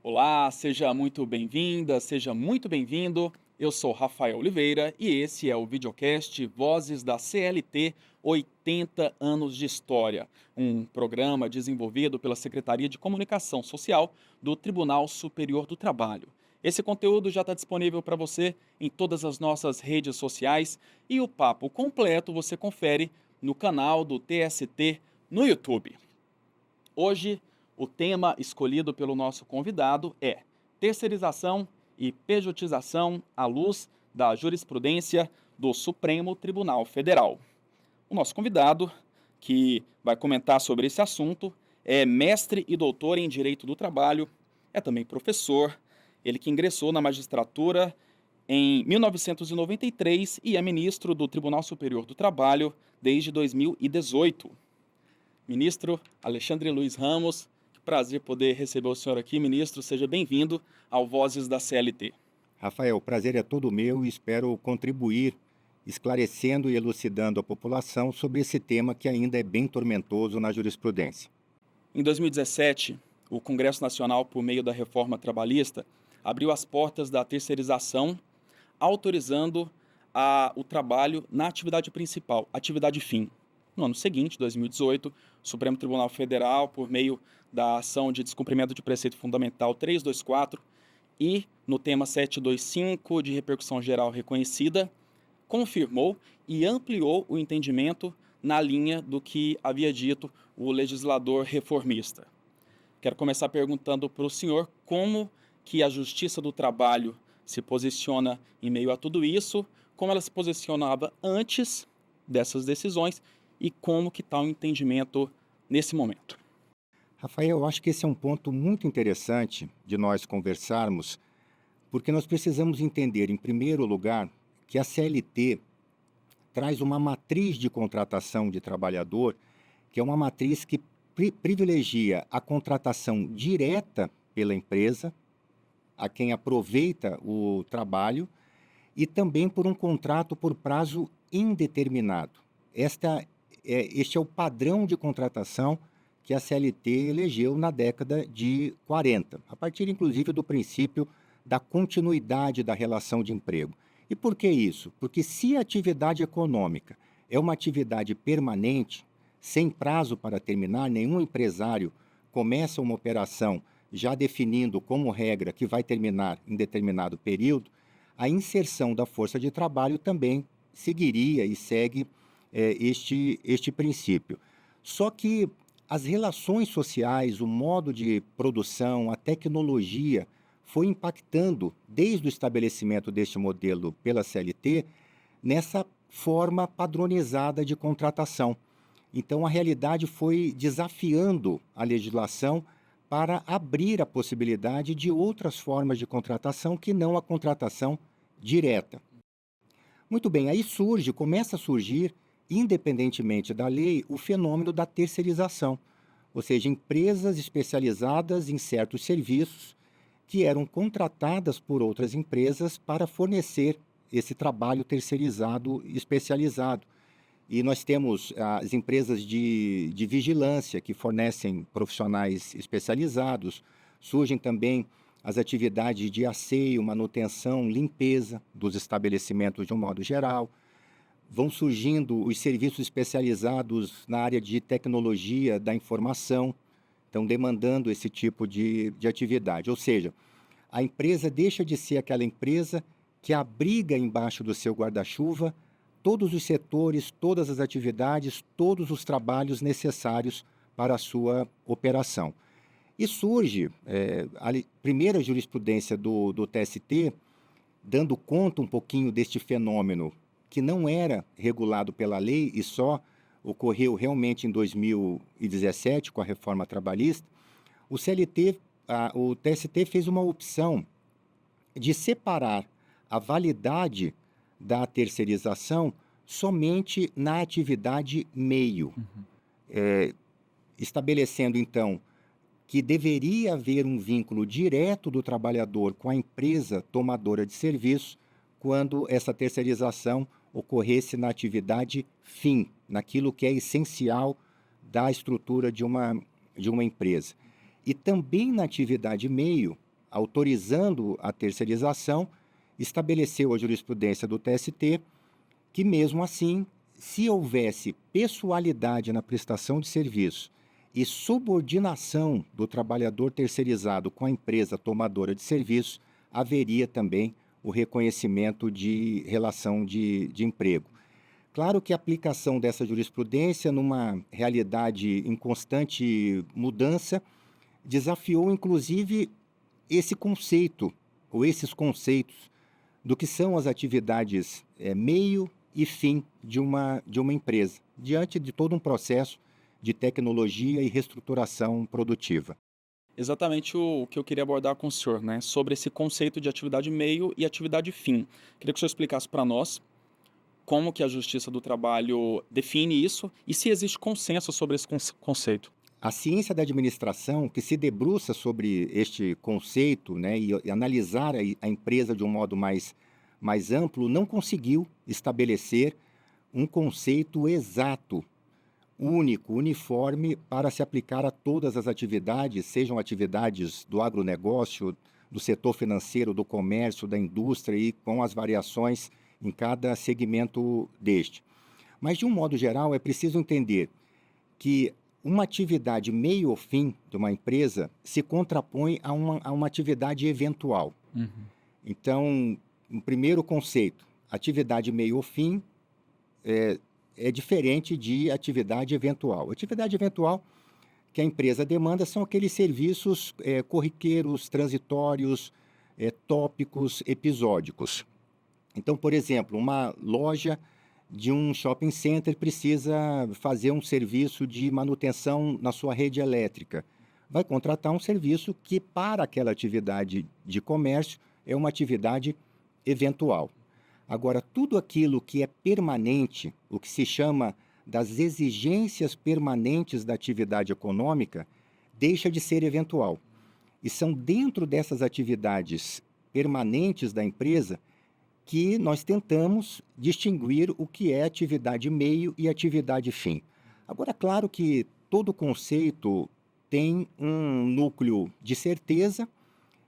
Olá, seja muito bem-vinda, seja muito bem-vindo. Eu sou Rafael Oliveira e esse é o videocast Vozes da CLT 80 anos de História, um programa desenvolvido pela Secretaria de Comunicação Social do Tribunal Superior do Trabalho. Esse conteúdo já está disponível para você em todas as nossas redes sociais e o papo completo você confere no canal do TST no YouTube. Hoje, o tema escolhido pelo nosso convidado é terceirização e pejotização à luz da jurisprudência do Supremo Tribunal Federal. O nosso convidado, que vai comentar sobre esse assunto, é mestre e doutor em Direito do Trabalho, é também professor, ele que ingressou na magistratura em 1993 e é ministro do Tribunal Superior do Trabalho desde 2018. Ministro Alexandre Luiz Ramos, que prazer poder receber o senhor aqui, ministro. Seja bem-vindo ao Vozes da CLT. Rafael, o prazer é todo meu e espero contribuir esclarecendo e elucidando a população sobre esse tema que ainda é bem tormentoso na jurisprudência. Em 2017, o Congresso Nacional, por meio da reforma trabalhista, abriu as portas da terceirização, autorizando o trabalho na atividade principal, atividade fim. No ano seguinte, 2018, o Supremo Tribunal Federal, por meio da ação de descumprimento de preceito fundamental 324 e no tema 725 de repercussão geral reconhecida, confirmou e ampliou o entendimento na linha do que havia dito o legislador reformista. Quero começar perguntando para o senhor como que a Justiça do Trabalho se posiciona em meio a tudo isso, como ela se posicionava antes dessas decisões e como que está o entendimento nesse momento. Rafael, eu acho que esse é um ponto muito interessante de nós conversarmos, porque nós precisamos entender, em primeiro lugar, que a CLT traz uma matriz de contratação de trabalhador, que é uma matriz que privilegia a contratação direta pela empresa, a quem aproveita o trabalho, e também por um contrato por prazo indeterminado. Este é o padrão de contratação que a CLT elegeu na década de 40, a partir inclusive do princípio da continuidade da relação de emprego. E por que isso? Porque se a atividade econômica é uma atividade permanente, sem prazo para terminar, nenhum empresário começa uma operação já definindo como regra que vai terminar em determinado período, a inserção da força de trabalho também seguiria e segue este princípio. Só que as relações sociais, o modo de produção, a tecnologia foi impactando desde o estabelecimento deste modelo pela CLT nessa forma padronizada de contratação. Então a realidade foi desafiando a legislação para abrir a possibilidade de outras formas de contratação que não a contratação direta. Muito bem, aí começa a surgir, independentemente da lei, o fenômeno da terceirização, ou seja, empresas especializadas em certos serviços que eram contratadas por outras empresas para fornecer esse trabalho terceirizado especializado. E nós temos as empresas de vigilância que fornecem profissionais especializados, surgem também as atividades de asseio, manutenção, limpeza dos estabelecimentos de um modo geral. Vão surgindo os serviços especializados na área de tecnologia da informação, estão demandando esse tipo de atividade. Ou seja, a empresa deixa de ser aquela empresa que abriga embaixo do seu guarda-chuva todos os setores, todas as atividades, todos os trabalhos necessários para a sua operação. E surge a primeira jurisprudência do TST, dando conta um pouquinho deste fenômeno que não era regulado pela lei e só ocorreu realmente em 2017 com a reforma trabalhista. O TST fez uma opção de separar a validade da terceirização somente na atividade meio, estabelecendo então que deveria haver um vínculo direto do trabalhador com a empresa tomadora de serviço quando essa terceirização ocorresse na atividade fim, naquilo que é essencial da estrutura de uma empresa. E também na atividade meio, autorizando a terceirização, estabeleceu a jurisprudência do TST que, mesmo assim, se houvesse pessoalidade na prestação de serviço e subordinação do trabalhador terceirizado com a empresa tomadora de serviço, haveria também o reconhecimento de relação de emprego. Claro que a aplicação dessa jurisprudência, numa realidade em constante mudança, desafiou inclusive esse conceito, ou esses conceitos, do que são as atividades meio e fim de uma empresa, diante de todo um processo de tecnologia e reestruturação produtiva. Exatamente o que eu queria abordar com o senhor, né? Sobre esse conceito de atividade meio e atividade fim. Queria que o senhor explicasse para nós como que a Justiça do Trabalho define isso e se existe consenso sobre esse conceito. A ciência da administração, que se debruça sobre este conceito, né, e analisar a empresa de um modo mais amplo, não conseguiu estabelecer um conceito exato, único, uniforme, para se aplicar a todas as atividades, sejam atividades do agronegócio, do setor financeiro, do comércio, da indústria e com as variações em cada segmento deste. Mas, de um modo geral, é preciso entender que uma atividade meio ou fim de uma empresa se contrapõe a uma atividade eventual. Uhum. Então, um primeiro conceito, atividade meio ou fim é diferente de atividade eventual. Atividade eventual que a empresa demanda são aqueles serviços corriqueiros, transitórios, tópicos, episódicos. Então, por exemplo, uma loja de um shopping center precisa fazer um serviço de manutenção na sua rede elétrica. Vai contratar um serviço que, para aquela atividade de comércio, é uma atividade eventual. Agora, tudo aquilo que é permanente, o que se chama das exigências permanentes da atividade econômica, deixa de ser eventual. E são dentro dessas atividades permanentes da empresa que nós tentamos distinguir o que é atividade meio e atividade fim. Agora, claro que todo conceito tem um núcleo de certeza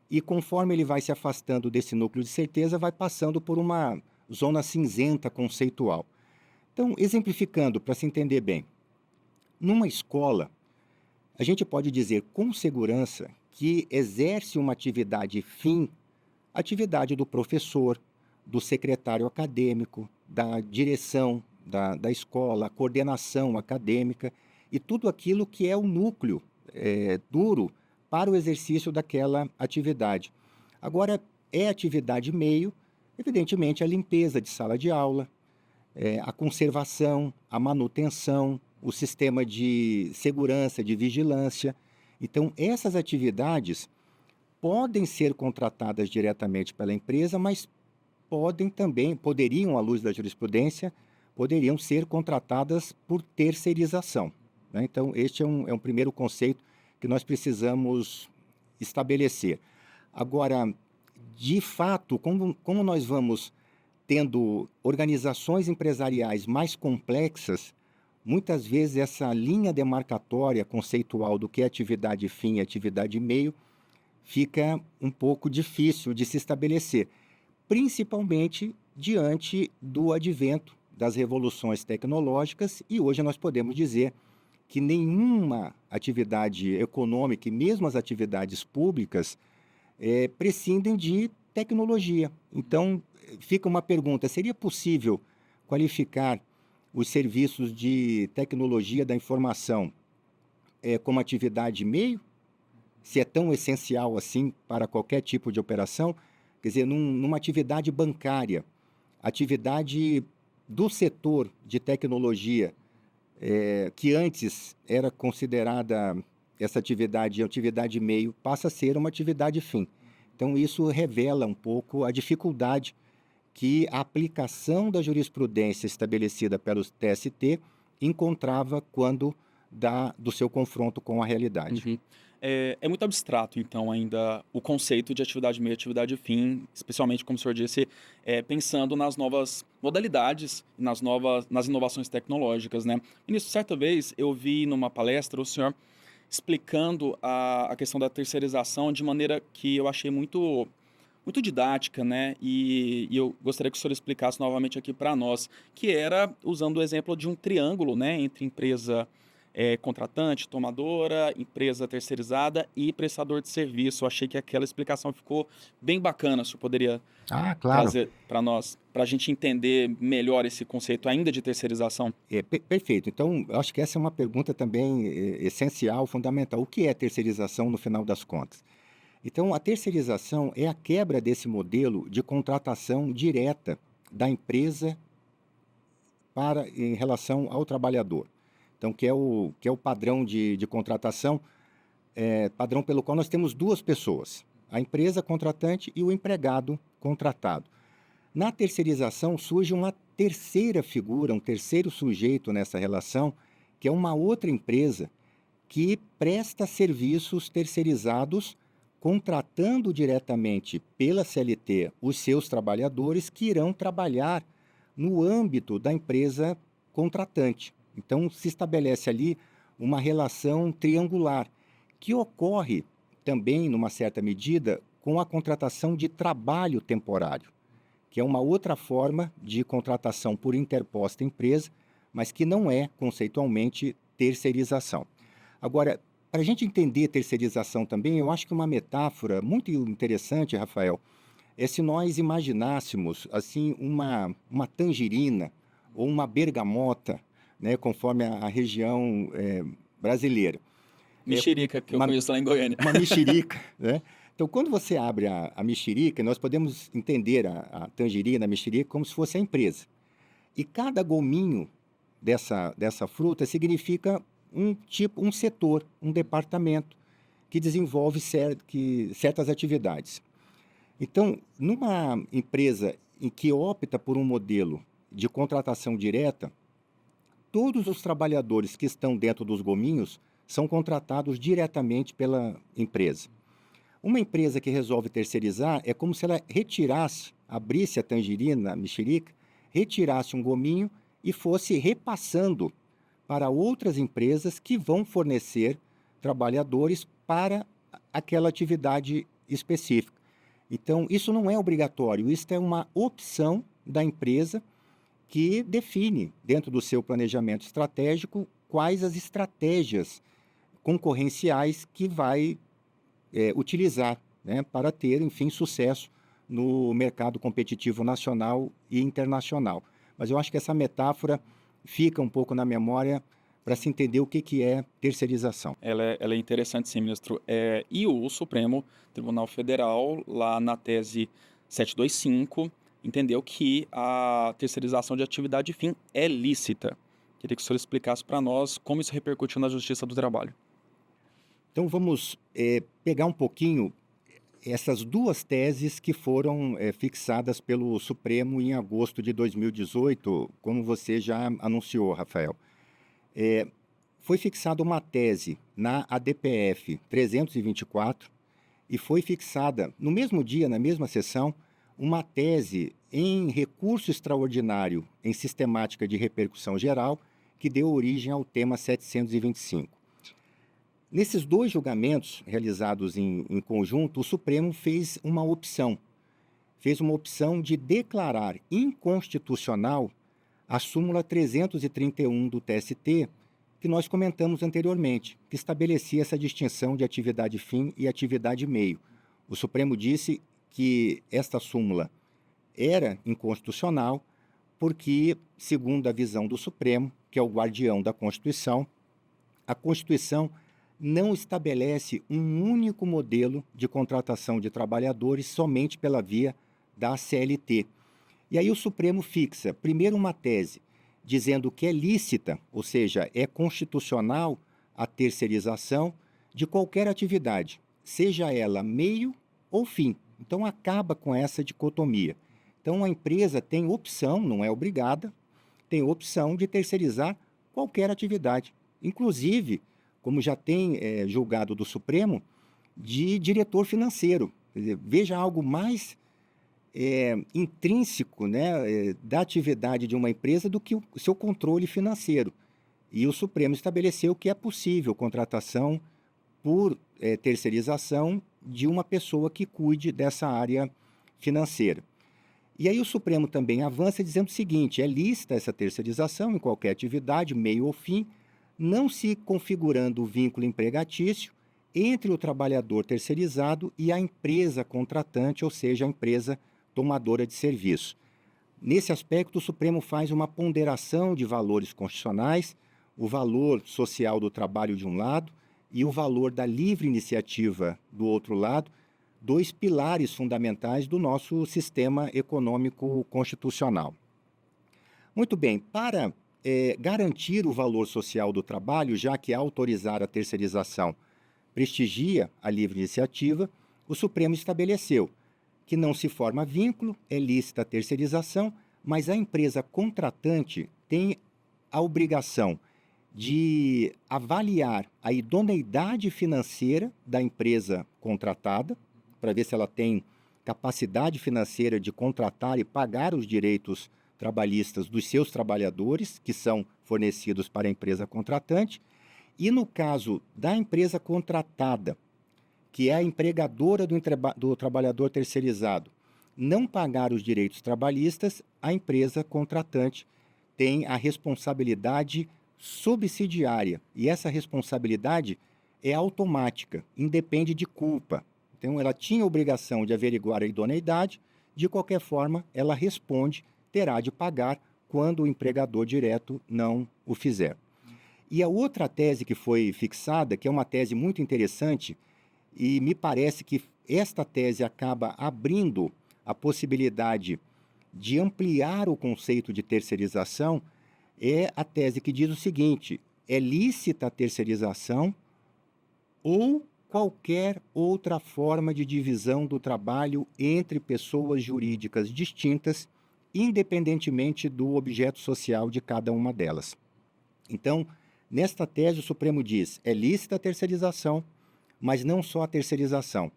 e, conforme ele vai se afastando desse núcleo de certeza, vai passando por uma zona cinzenta conceitual. Então, exemplificando para se entender bem, numa escola, a gente pode dizer com segurança que exerce uma atividade fim, atividade do professor, do secretário acadêmico, da direção da escola, a coordenação acadêmica e tudo aquilo que é o núcleo duro para o exercício daquela atividade. Agora, é atividade meio, evidentemente, a limpeza de sala de aula, a conservação, a manutenção, o sistema de segurança, de vigilância. Então, essas atividades podem ser contratadas diretamente pela empresa, mas poderiam, à luz da jurisprudência, poderiam ser contratadas por terceirização, né? Então, este é um primeiro conceito que nós precisamos estabelecer. Agora, de fato, como nós vamos tendo organizações empresariais mais complexas, muitas vezes essa linha demarcatória conceitual do que é atividade fim e atividade meio fica um pouco difícil de se estabelecer, principalmente diante do advento das revoluções tecnológicas, e hoje nós podemos dizer que nenhuma atividade econômica, e mesmo as atividades públicas, prescindem de tecnologia. Então, fica uma pergunta: seria possível qualificar os serviços de tecnologia da informação como atividade meio? Se é tão essencial assim para qualquer tipo de operação? Quer dizer, numa atividade bancária, atividade do setor de tecnologia, que antes era considerada essa atividade meio, passa a ser uma atividade fim. Então, isso revela um pouco a dificuldade que a aplicação da jurisprudência estabelecida pelo TST encontrava quando do seu confronto com a realidade. Uhum. É muito abstrato, então, ainda o conceito de atividade meio e atividade fim, especialmente, como o senhor disse, pensando nas novas modalidades, nas inovações tecnológicas, né? Ministro, certa vez eu vi numa palestra o senhor explicando a questão da terceirização de maneira que eu achei muito didática, né? E eu gostaria que o senhor explicasse novamente aqui para nós, que era usando o exemplo de um triângulo, né, entre empresa contratante, tomadora, empresa terceirizada e prestador de serviço. Eu achei que aquela explicação ficou bem bacana. O senhor poderia Ah, claro. trazer para nós, para a gente entender melhor esse conceito ainda de terceirização? Perfeito. Então, eu acho que essa é uma pergunta também essencial, fundamental. O que é terceirização no final das contas? Então, a terceirização é a quebra desse modelo de contratação direta da empresa em relação ao trabalhador. Então, que é o padrão de contratação, padrão pelo qual nós temos duas pessoas, a empresa contratante e o empregado contratado. Na terceirização surge uma terceira figura, um terceiro sujeito nessa relação, que é uma outra empresa que presta serviços terceirizados, contratando diretamente pela CLT os seus trabalhadores que irão trabalhar no âmbito da empresa contratante. Então, se estabelece ali uma relação triangular, que ocorre também, numa certa medida, com a contratação de trabalho temporário, que é uma outra forma de contratação por interposta empresa, mas que não é conceitualmente terceirização. Agora, para a gente entender terceirização também, eu acho que uma metáfora muito interessante, Rafael, é se nós imaginássemos assim uma tangerina ou uma bergamota, né, conforme a região brasileira. Mexerica, que eu Uma, conheço lá em Goiânia. uma mexerica, né? Então, quando você abre a mexerica, nós podemos entender a tangerina, a mexerica, como se fosse a empresa. E cada gominho dessa fruta significa um setor, um departamento que desenvolve certas atividades. Então, numa empresa em que opta por um modelo de contratação direta, todos os trabalhadores que estão dentro dos gominhos são contratados diretamente pela empresa. Uma empresa que resolve terceirizar é como se ela retirasse, abrisse a tangerina, a mexerica, retirasse um gominho e fosse repassando para outras empresas que vão fornecer trabalhadores para aquela atividade específica. Então, isso não é obrigatório, isso é uma opção da empresa que define, dentro do seu planejamento estratégico, quais as estratégias concorrenciais que vai utilizar, né, para ter, enfim, sucesso no mercado competitivo nacional e internacional. Mas eu acho que essa metáfora fica um pouco na memória para se entender o que é terceirização. Ela é interessante, sim, ministro. E o Supremo Tribunal Federal, lá na tese 725, entendeu que a terceirização de atividade fim é lícita. Queria que o senhor explicasse para nós como isso repercutiu na Justiça do Trabalho. Então vamos pegar um pouquinho essas duas teses que foram fixadas pelo Supremo em agosto de 2018, como você já anunciou, Rafael. Foi fixada uma tese na ADPF 324 e foi fixada no mesmo dia, na mesma sessão, uma tese em recurso extraordinário em sistemática de repercussão geral que deu origem ao tema 725. Nesses dois julgamentos realizados em conjunto, o Supremo fez uma opção de declarar inconstitucional a súmula 331 do TST, que nós comentamos anteriormente, que estabelecia essa distinção de atividade fim e atividade meio. O Supremo disse que esta súmula era inconstitucional porque, segundo a visão do Supremo, que é o guardião da Constituição, a Constituição não estabelece um único modelo de contratação de trabalhadores somente pela via da CLT. E aí o Supremo fixa, primeiro, uma tese dizendo que é lícita, ou seja, é constitucional a terceirização de qualquer atividade, seja ela meio ou fim. Então acaba com essa dicotomia. Então a empresa tem opção, não é obrigada, tem opção de terceirizar qualquer atividade, inclusive, como já tem julgado do Supremo, de diretor financeiro. Quer dizer, veja algo mais intrínseco, né, da atividade de uma empresa do que o seu controle financeiro. E o Supremo estabeleceu que é possível contratação por terceirização de uma pessoa que cuide dessa área financeira. E aí o Supremo também avança dizendo o seguinte: é lícita essa terceirização em qualquer atividade, meio ou fim, não se configurando o vínculo empregatício entre o trabalhador terceirizado e a empresa contratante, ou seja, a empresa tomadora de serviço. Nesse aspecto, o Supremo faz uma ponderação de valores constitucionais, o valor social do trabalho de um lado e o valor da livre iniciativa do outro lado, dois pilares fundamentais do nosso sistema econômico constitucional. Muito bem, para garantir o valor social do trabalho, já que autorizar a terceirização prestigia a livre iniciativa, o Supremo estabeleceu que não se forma vínculo, é lícita a terceirização, mas a empresa contratante tem a obrigação de avaliar a idoneidade financeira da empresa contratada, para ver se ela tem capacidade financeira de contratar e pagar os direitos trabalhistas dos seus trabalhadores, que são fornecidos para a empresa contratante, e no caso da empresa contratada, que é a empregadora do trabalhador terceirizado, não pagar os direitos trabalhistas, a empresa contratante tem a responsabilidade subsidiária. E essa responsabilidade é automática, independe de culpa. Então, ela tinha a obrigação de averiguar a idoneidade, de qualquer forma, ela responde, terá de pagar quando o empregador direto não o fizer. E a outra tese que foi fixada, que é uma tese muito interessante, e me parece que esta tese acaba abrindo a possibilidade de ampliar o conceito de terceirização, é a tese que diz o seguinte: é lícita a terceirização ou qualquer outra forma de divisão do trabalho entre pessoas jurídicas distintas, independentemente do objeto social de cada uma delas. Então, nesta tese, o Supremo diz: é lícita a terceirização, mas não só a terceirização.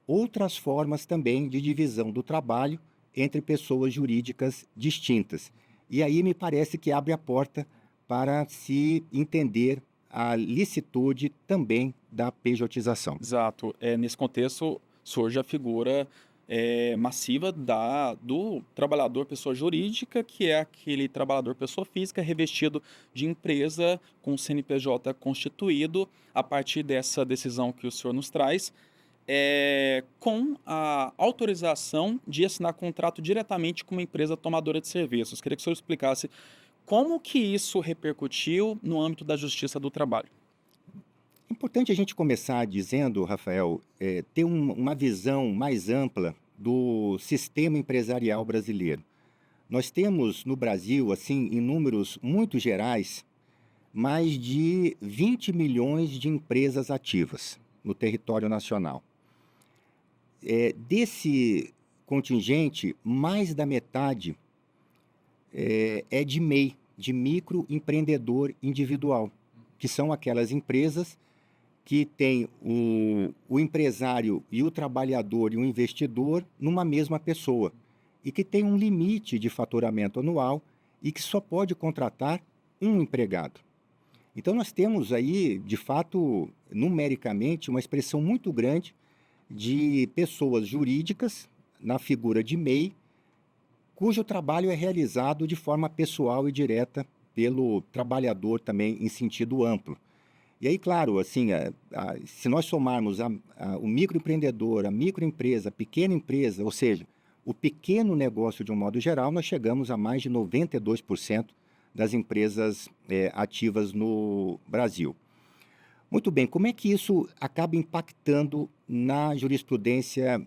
Outras formas também de divisão do trabalho entre pessoas jurídicas distintas. E aí me parece que abre a porta para se entender a licitude também da pejotização. Exato. Nesse contexto, surge a figura massiva do trabalhador pessoa jurídica, que é aquele trabalhador pessoa física revestido de empresa com CNPJ constituído, a partir dessa decisão que o senhor nos traz, com a autorização de assinar contrato diretamente com uma empresa tomadora de serviços. Queria que o senhor explicasse como que isso repercutiu no âmbito da Justiça do Trabalho. Importante a gente começar dizendo, Rafael, ter uma visão mais ampla do sistema empresarial brasileiro. Nós temos no Brasil, assim, em números muito gerais, mais de 20 milhões de empresas ativas no território nacional. Desse contingente, mais da metade é de MEI, de microempreendedor individual, que são aquelas empresas que têm o empresário e o trabalhador e o investidor numa mesma pessoa e que tem um limite de faturamento anual e que só pode contratar um empregado. Então nós temos aí, de fato, numericamente, uma expressão muito grande de pessoas jurídicas na figura de MEI, cujo trabalho é realizado de forma pessoal e direta pelo trabalhador também em sentido amplo. E aí, claro, assim, se nós somarmos o microempreendedor, a microempresa, a pequena empresa, ou seja, o pequeno negócio de um modo geral, nós chegamos a mais de 92% das empresas ativas no Brasil. Muito bem, como é que isso acaba impactando na jurisprudência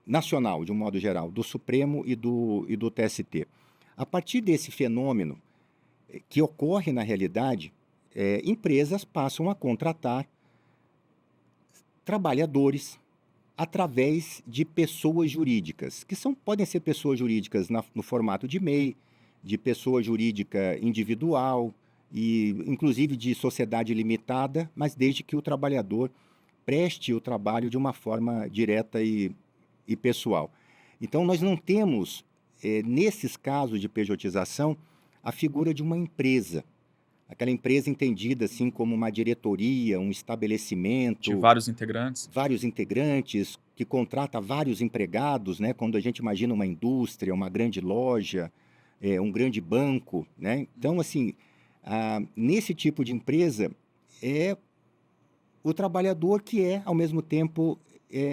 nacional, de um modo geral, do Supremo e do TST? A partir desse fenômeno que ocorre na realidade, empresas passam a contratar trabalhadores através de pessoas jurídicas, que podem ser pessoas jurídicas no formato de MEI, de pessoa jurídica individual, e inclusive de sociedade limitada, mas desde que o trabalhador preste o trabalho de uma forma direta e pessoal. Então, nós não temos, nesses casos de pejotização, a figura de uma empresa. aquela empresa entendida assim como uma diretoria, um De estabelecimento, vários integrantes. vários integrantes, que contrata vários empregados, né? Quando a gente imagina uma indústria, uma grande loja, um grande banco, né? Então, assim, nesse tipo de empresa, é o trabalhador que é, ao mesmo tempo,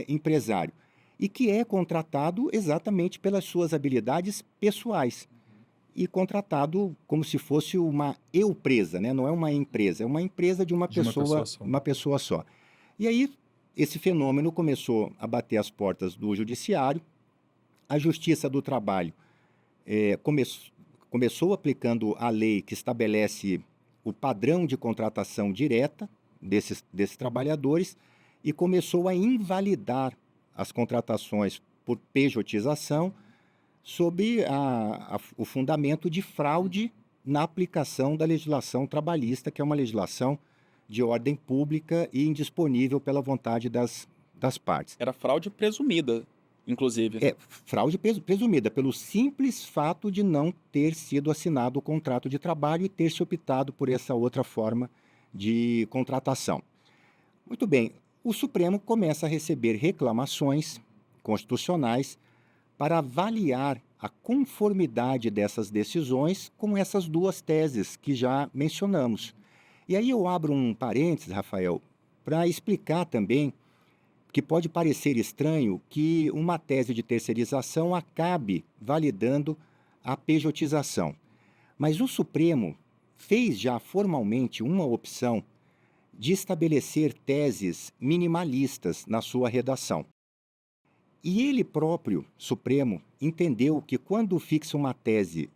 empresário e que é contratado exatamente pelas suas habilidades pessoais e contratado como se fosse uma eu-presa, né? Não é uma empresa, é uma empresa de De uma pessoa só. uma pessoa só. E aí esse fenômeno começou a bater as portas do judiciário. A Justiça do Trabalho começou aplicando a lei que estabelece o padrão de contratação direta desses trabalhadores e começou a invalidar as contratações por pejotização sob o fundamento de fraude na aplicação da legislação trabalhista, que é uma legislação de ordem pública e indisponível pela vontade das partes. Era fraude presumida, inclusive. É fraude presumida pelo simples fato de não ter sido assinado o contrato de trabalho e ter se optado por essa outra forma de contratação. Muito bem, o Supremo começa a receber reclamações constitucionais para avaliar a conformidade dessas decisões com essas duas teses que já mencionamos. E aí eu abro um parênteses, Rafael, para explicar também que pode parecer estranho que uma tese de terceirização acabe validando a pejotização. Mas o Supremo fez já formalmente uma opção de estabelecer teses minimalistas na sua redação. E ele próprio, Supremo, entendeu que quando fixa uma tese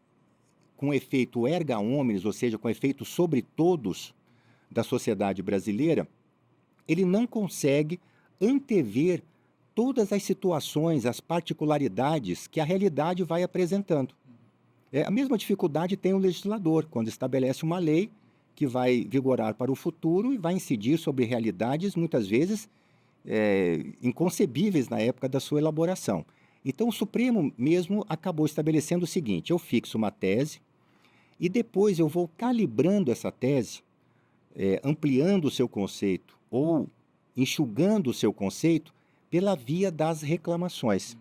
com efeito erga omnes, ou seja, com efeito sobre todos da sociedade brasileira, ele não consegue antever todas as situações, as particularidades que a realidade vai apresentando. A mesma dificuldade tem o legislador, quando estabelece uma lei que vai vigorar para o futuro e vai incidir sobre realidades, muitas vezes, inconcebíveis na época da sua elaboração. Então, o Supremo mesmo acabou estabelecendo o seguinte: eu fixo uma tese e depois eu vou calibrando essa tese, ampliando o seu conceito ou enxugando o seu conceito pela via das reclamações.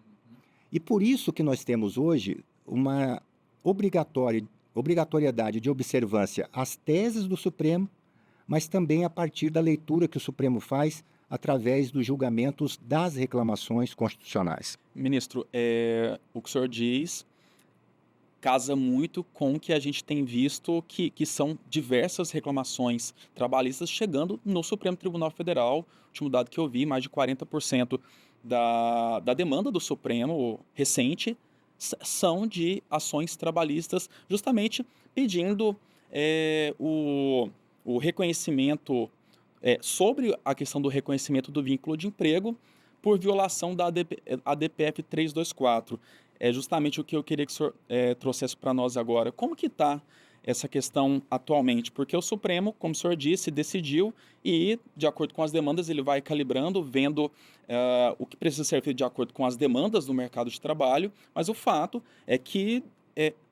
E por isso que nós temos hoje uma obrigatoriedade de observância às teses do Supremo, mas também a partir da leitura que o Supremo faz através dos julgamentos das reclamações constitucionais. Ministro, o que o senhor diz casa muito com o que a gente tem visto que são diversas reclamações trabalhistas chegando no Supremo Tribunal Federal. O último dado que eu vi, mais de 40% da demanda do Supremo recente são de ações trabalhistas, justamente pedindo o reconhecimento, sobre a questão do reconhecimento do vínculo de emprego por violação da ADPF 324. É justamente o que eu queria que o senhor trouxesse para nós agora. Como que está essa questão atualmente? Porque o Supremo, como o senhor disse, decidiu e, de acordo com as demandas, ele vai calibrando, vendo o que precisa ser feito de acordo com as demandas do mercado de trabalho, mas o fato é que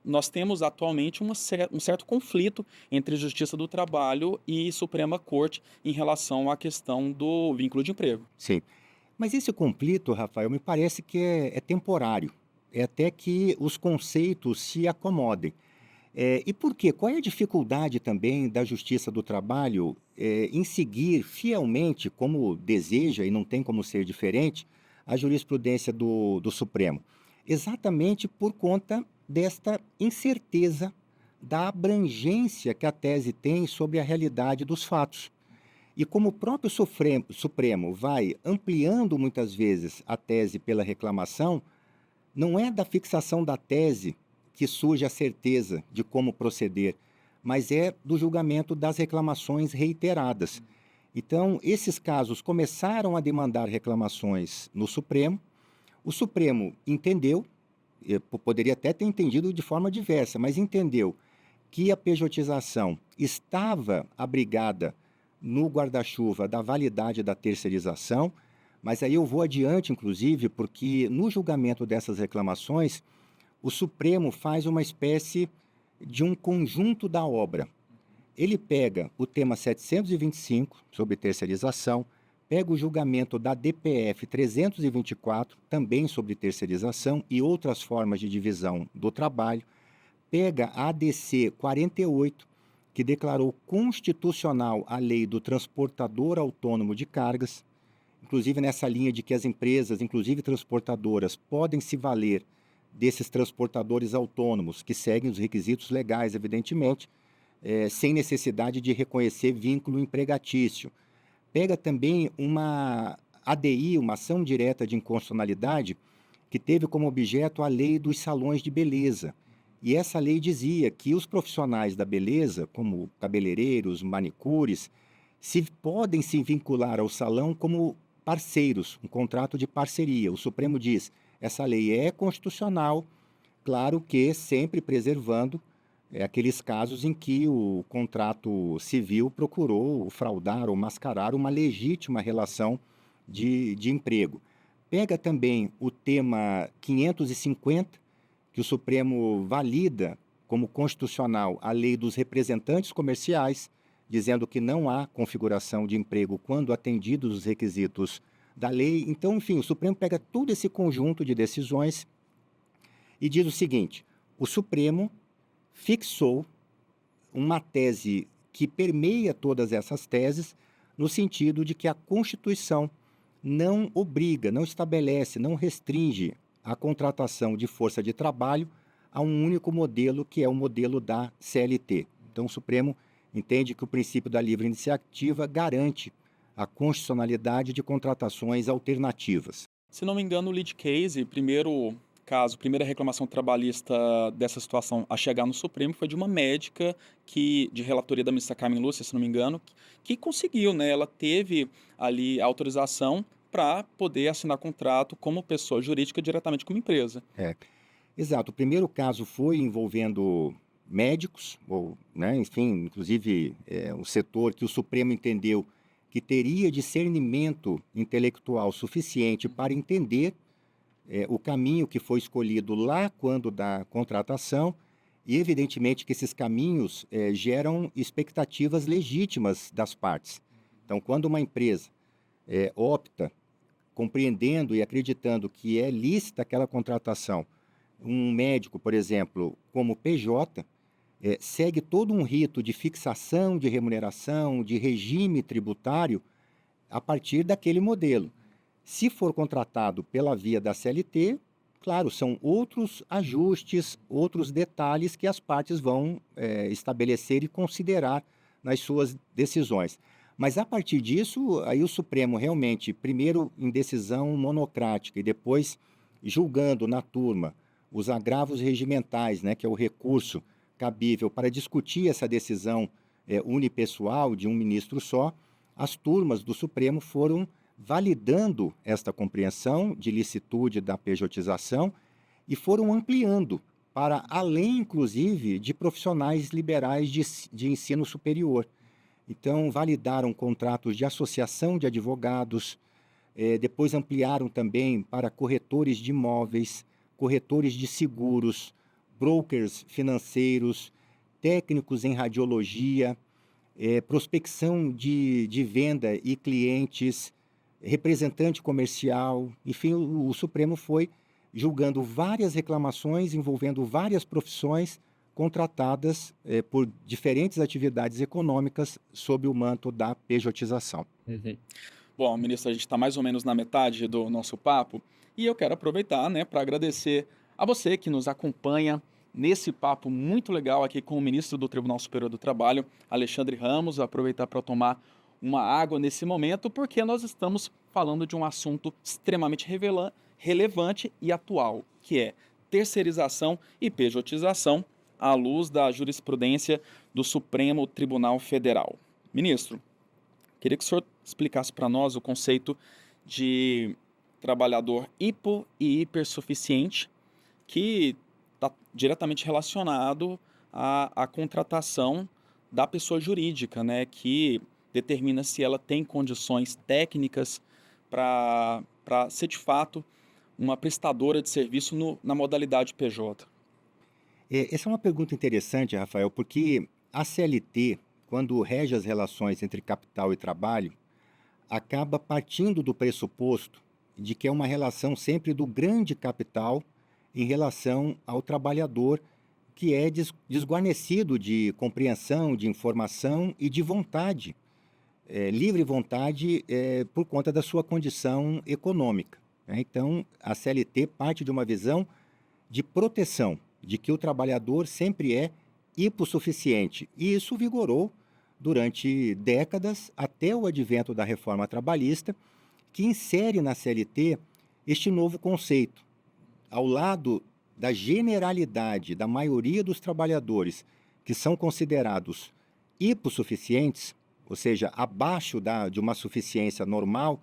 nós temos atualmente um certo conflito entre Justiça do Trabalho e Suprema Corte em relação à questão do vínculo de emprego. Sim. Mas esse conflito, Rafael, me parece que é temporário. É até que os conceitos se acomodem. E por quê? Qual é a dificuldade também da Justiça do Trabalho em seguir fielmente, como deseja, e não tem como ser diferente, a jurisprudência do Supremo? Exatamente por conta desta incerteza da abrangência que a tese tem sobre a realidade dos fatos. E como o próprio Supremo vai ampliando muitas vezes a tese pela reclamação, não é da fixação da tese que surge a certeza de como proceder, mas é do julgamento das reclamações reiteradas. Então, esses casos começaram a demandar reclamações no Supremo. O Supremo entendeu, poderia até ter entendido de forma diversa, mas entendeu que a pejotização estava abrigada no guarda-chuva da validade da terceirização. Mas aí eu vou adiante, inclusive, porque no julgamento dessas reclamações, o Supremo faz uma espécie de um conjunto da obra. Ele pega o tema 725, sobre terceirização, pega o julgamento da DPF 324, também sobre terceirização e outras formas de divisão do trabalho, pega a ADC 48, que declarou constitucional a lei do transportador autônomo de cargas, inclusive nessa linha de que as empresas, inclusive transportadoras, podem se valer desses transportadores autônomos, que seguem os requisitos legais, evidentemente, sem necessidade de reconhecer vínculo empregatício. Pega também uma ADI, uma ação direta de inconstitucionalidade, que teve como objeto a lei dos salões de beleza. E essa lei dizia que os profissionais da beleza, como cabeleireiros, manicures, podem se vincular ao salão como parceiros, um contrato de parceria. O Supremo diz, essa lei é constitucional, claro que sempre preservando aqueles casos em que o contrato civil procurou fraudar ou mascarar uma legítima relação de emprego. Pega também o tema 550, que o Supremo valida como constitucional a lei dos representantes comerciais, dizendo que não há configuração de emprego quando atendidos os requisitos da lei. Então, enfim, o Supremo pega todo esse conjunto de decisões e diz o seguinte: o Supremo fixou uma tese que permeia todas essas teses, no sentido de que a Constituição não obriga, não estabelece, não restringe a contratação de força de trabalho a um único modelo, que é o modelo da CLT. Então, o Supremo entende que o princípio da livre iniciativa garante a constitucionalidade de contratações alternativas. Se não me engano, o lead case, primeiro caso, primeira reclamação trabalhista dessa situação a chegar no Supremo foi de uma médica de relatoria da ministra Carmen Lúcia, se não me engano, que conseguiu, né? Ela teve ali a autorização para poder assinar contrato como pessoa jurídica diretamente com uma empresa. Exato. O primeiro caso foi envolvendo médicos, ou, né, enfim, inclusive um setor que o Supremo entendeu que teria discernimento intelectual suficiente para entender o caminho que foi escolhido lá quando da contratação, e evidentemente que esses caminhos geram expectativas legítimas das partes. Então, quando uma empresa opta, compreendendo e acreditando que é lícita aquela contratação, um médico, por exemplo, como PJ, segue todo um rito de fixação de remuneração, de regime tributário, a partir daquele modelo. Se for contratado pela via da CLT, claro, são outros ajustes, outros detalhes que as partes vão estabelecer e considerar nas suas decisões. Mas, a partir disso, aí o Supremo realmente, primeiro em decisão monocrática e depois julgando na turma os agravos regimentais, né, que é o recurso cabível para discutir essa decisão unipessoal de um ministro só, as turmas do Supremo foram validando esta compreensão de licitude da pejotização e foram ampliando para além, inclusive, de profissionais liberais de ensino superior. Então, validaram contratos de associação de advogados, depois ampliaram também para corretores de imóveis, corretores de seguros, brokers financeiros, técnicos em radiologia, prospecção de venda e clientes, representante comercial. Enfim, o Supremo foi julgando várias reclamações envolvendo várias profissões contratadas por diferentes atividades econômicas sob o manto da pejotização. Uhum. Bom, ministro, a gente está mais ou menos na metade do nosso papo e eu quero aproveitar, né, para agradecer a você que nos acompanha nesse papo muito legal aqui com o ministro do Tribunal Superior do Trabalho, Alexandre Ramos. Aproveitar para tomar uma água nesse momento, porque nós estamos falando de um assunto extremamente relevante e atual, que é terceirização e pejotização à luz da jurisprudência do Supremo Tribunal Federal. Ministro, queria que o senhor explicasse para nós o conceito de trabalhador hipo e hipersuficiente, que está diretamente relacionado à contratação da pessoa jurídica, né, que determina se ela tem condições técnicas para ser, de fato, uma prestadora de serviço na modalidade PJ. Essa é uma pergunta interessante, Rafael, porque a CLT quando rege as relações entre capital e trabalho, acaba partindo do pressuposto de que é uma relação sempre do grande capital em relação ao trabalhador, que é desguarnecido de compreensão, de informação e de vontade, livre vontade, por conta da sua condição econômica, né? Então, a CLT parte de uma visão de proteção, de que o trabalhador sempre é hipossuficiente. E isso vigorou durante décadas, até o advento da reforma trabalhista, que insere na CLT este novo conceito. Ao lado da generalidade da maioria dos trabalhadores que são considerados hipossuficientes, ou seja, abaixo de uma suficiência normal,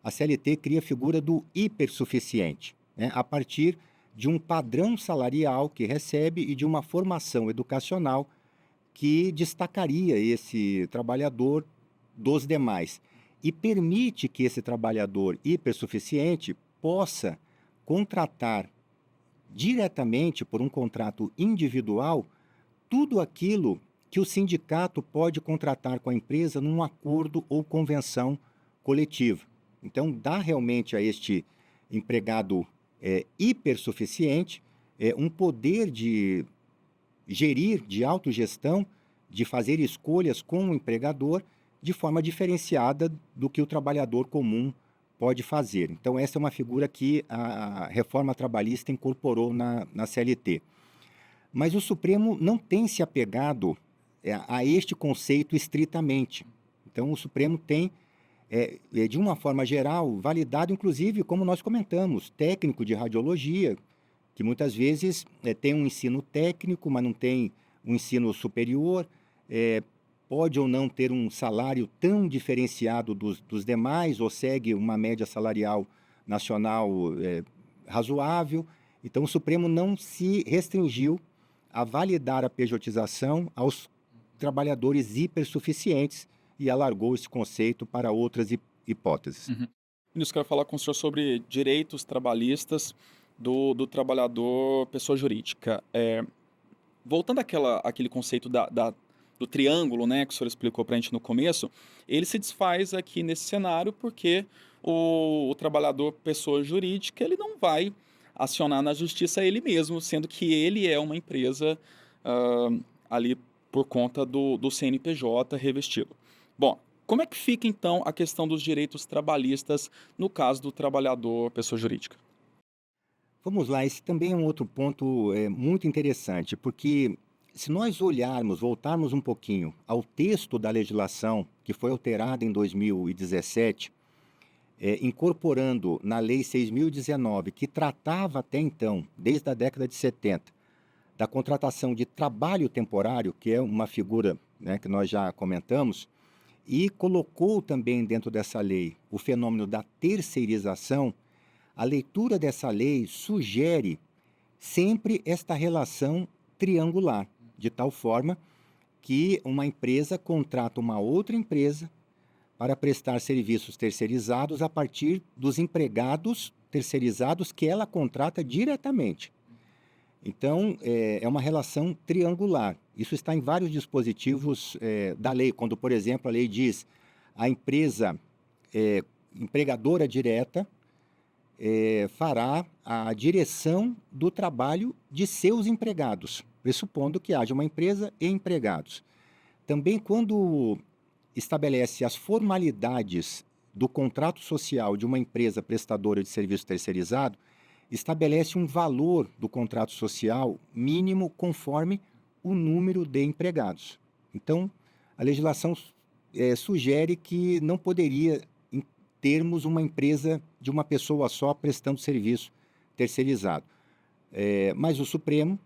a CLT cria a figura do hipersuficiente, né, a partir de um padrão salarial que recebe e de uma formação educacional que destacaria esse trabalhador dos demais e permite que esse trabalhador hipersuficiente possa contratar diretamente por um contrato individual tudo aquilo que o sindicato pode contratar com a empresa num acordo ou convenção coletiva. Então, dá realmente a este empregado hipersuficiente um poder de gerir, de autogestão, de fazer escolhas com o empregador de forma diferenciada do que o trabalhador comum pode fazer. Então, essa é uma figura que a reforma trabalhista incorporou na CLT. Mas o Supremo não tem se apegado a este conceito estritamente. Então, o Supremo tem, de uma forma geral, validado, inclusive, como nós comentamos, técnico de radiologia, que muitas vezes tem um ensino técnico, mas não tem um ensino superior, pode ou não ter um salário tão diferenciado dos demais, ou segue uma média salarial nacional razoável. Então, o Supremo não se restringiu a validar a pejotização aos trabalhadores hipersuficientes e alargou esse conceito para outras hipóteses. Uhum. Isso, quero falar com o senhor sobre direitos trabalhistas do trabalhador pessoa jurídica. Voltando àquele conceito do triângulo, né, que o senhor explicou para a gente no começo, ele se desfaz aqui nesse cenário porque o trabalhador pessoa jurídica ele não vai acionar na justiça ele mesmo, sendo que ele é uma empresa ali por conta do CNPJ revestido. Bom, como é que fica então a questão dos direitos trabalhistas no caso do trabalhador pessoa jurídica? Vamos lá, esse também é um outro ponto muito interessante, porque se nós voltarmos um pouquinho ao texto da legislação que foi alterada em 2017, incorporando na Lei 6.019, que tratava até então, desde a década de 70, da contratação de trabalho temporário, que é uma figura, né, que nós já comentamos, e colocou também dentro dessa lei o fenômeno da terceirização. A leitura dessa lei sugere sempre esta relação triangular, de tal forma que uma empresa contrata uma outra empresa para prestar serviços terceirizados a partir dos empregados terceirizados que ela contrata diretamente. Então, é uma relação triangular. Isso está em vários dispositivos da lei, quando, por exemplo, a lei diz a empresa empregadora direta fará a direção do trabalho de seus empregados, pressupondo que haja uma empresa e empregados. Também, quando estabelece as formalidades do contrato social de uma empresa prestadora de serviço terceirizado, estabelece um valor do contrato social mínimo conforme o número de empregados. Então, a legislação sugere que não poderia termos uma empresa de uma pessoa só prestando serviço terceirizado. Mas o Supremo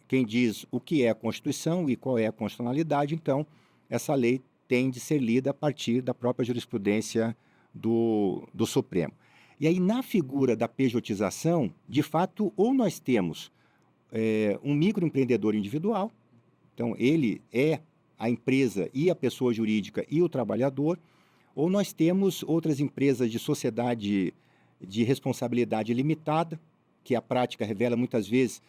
quem diz o que é a Constituição e qual é a constitucionalidade. Então, essa lei tem de ser lida a partir da própria jurisprudência do Supremo. E aí, na figura da pejotização, de fato, ou nós temos um microempreendedor individual, então ele é a empresa e a pessoa jurídica e o trabalhador, ou nós temos outras empresas de sociedade de responsabilidade limitada, que a prática revela muitas vezes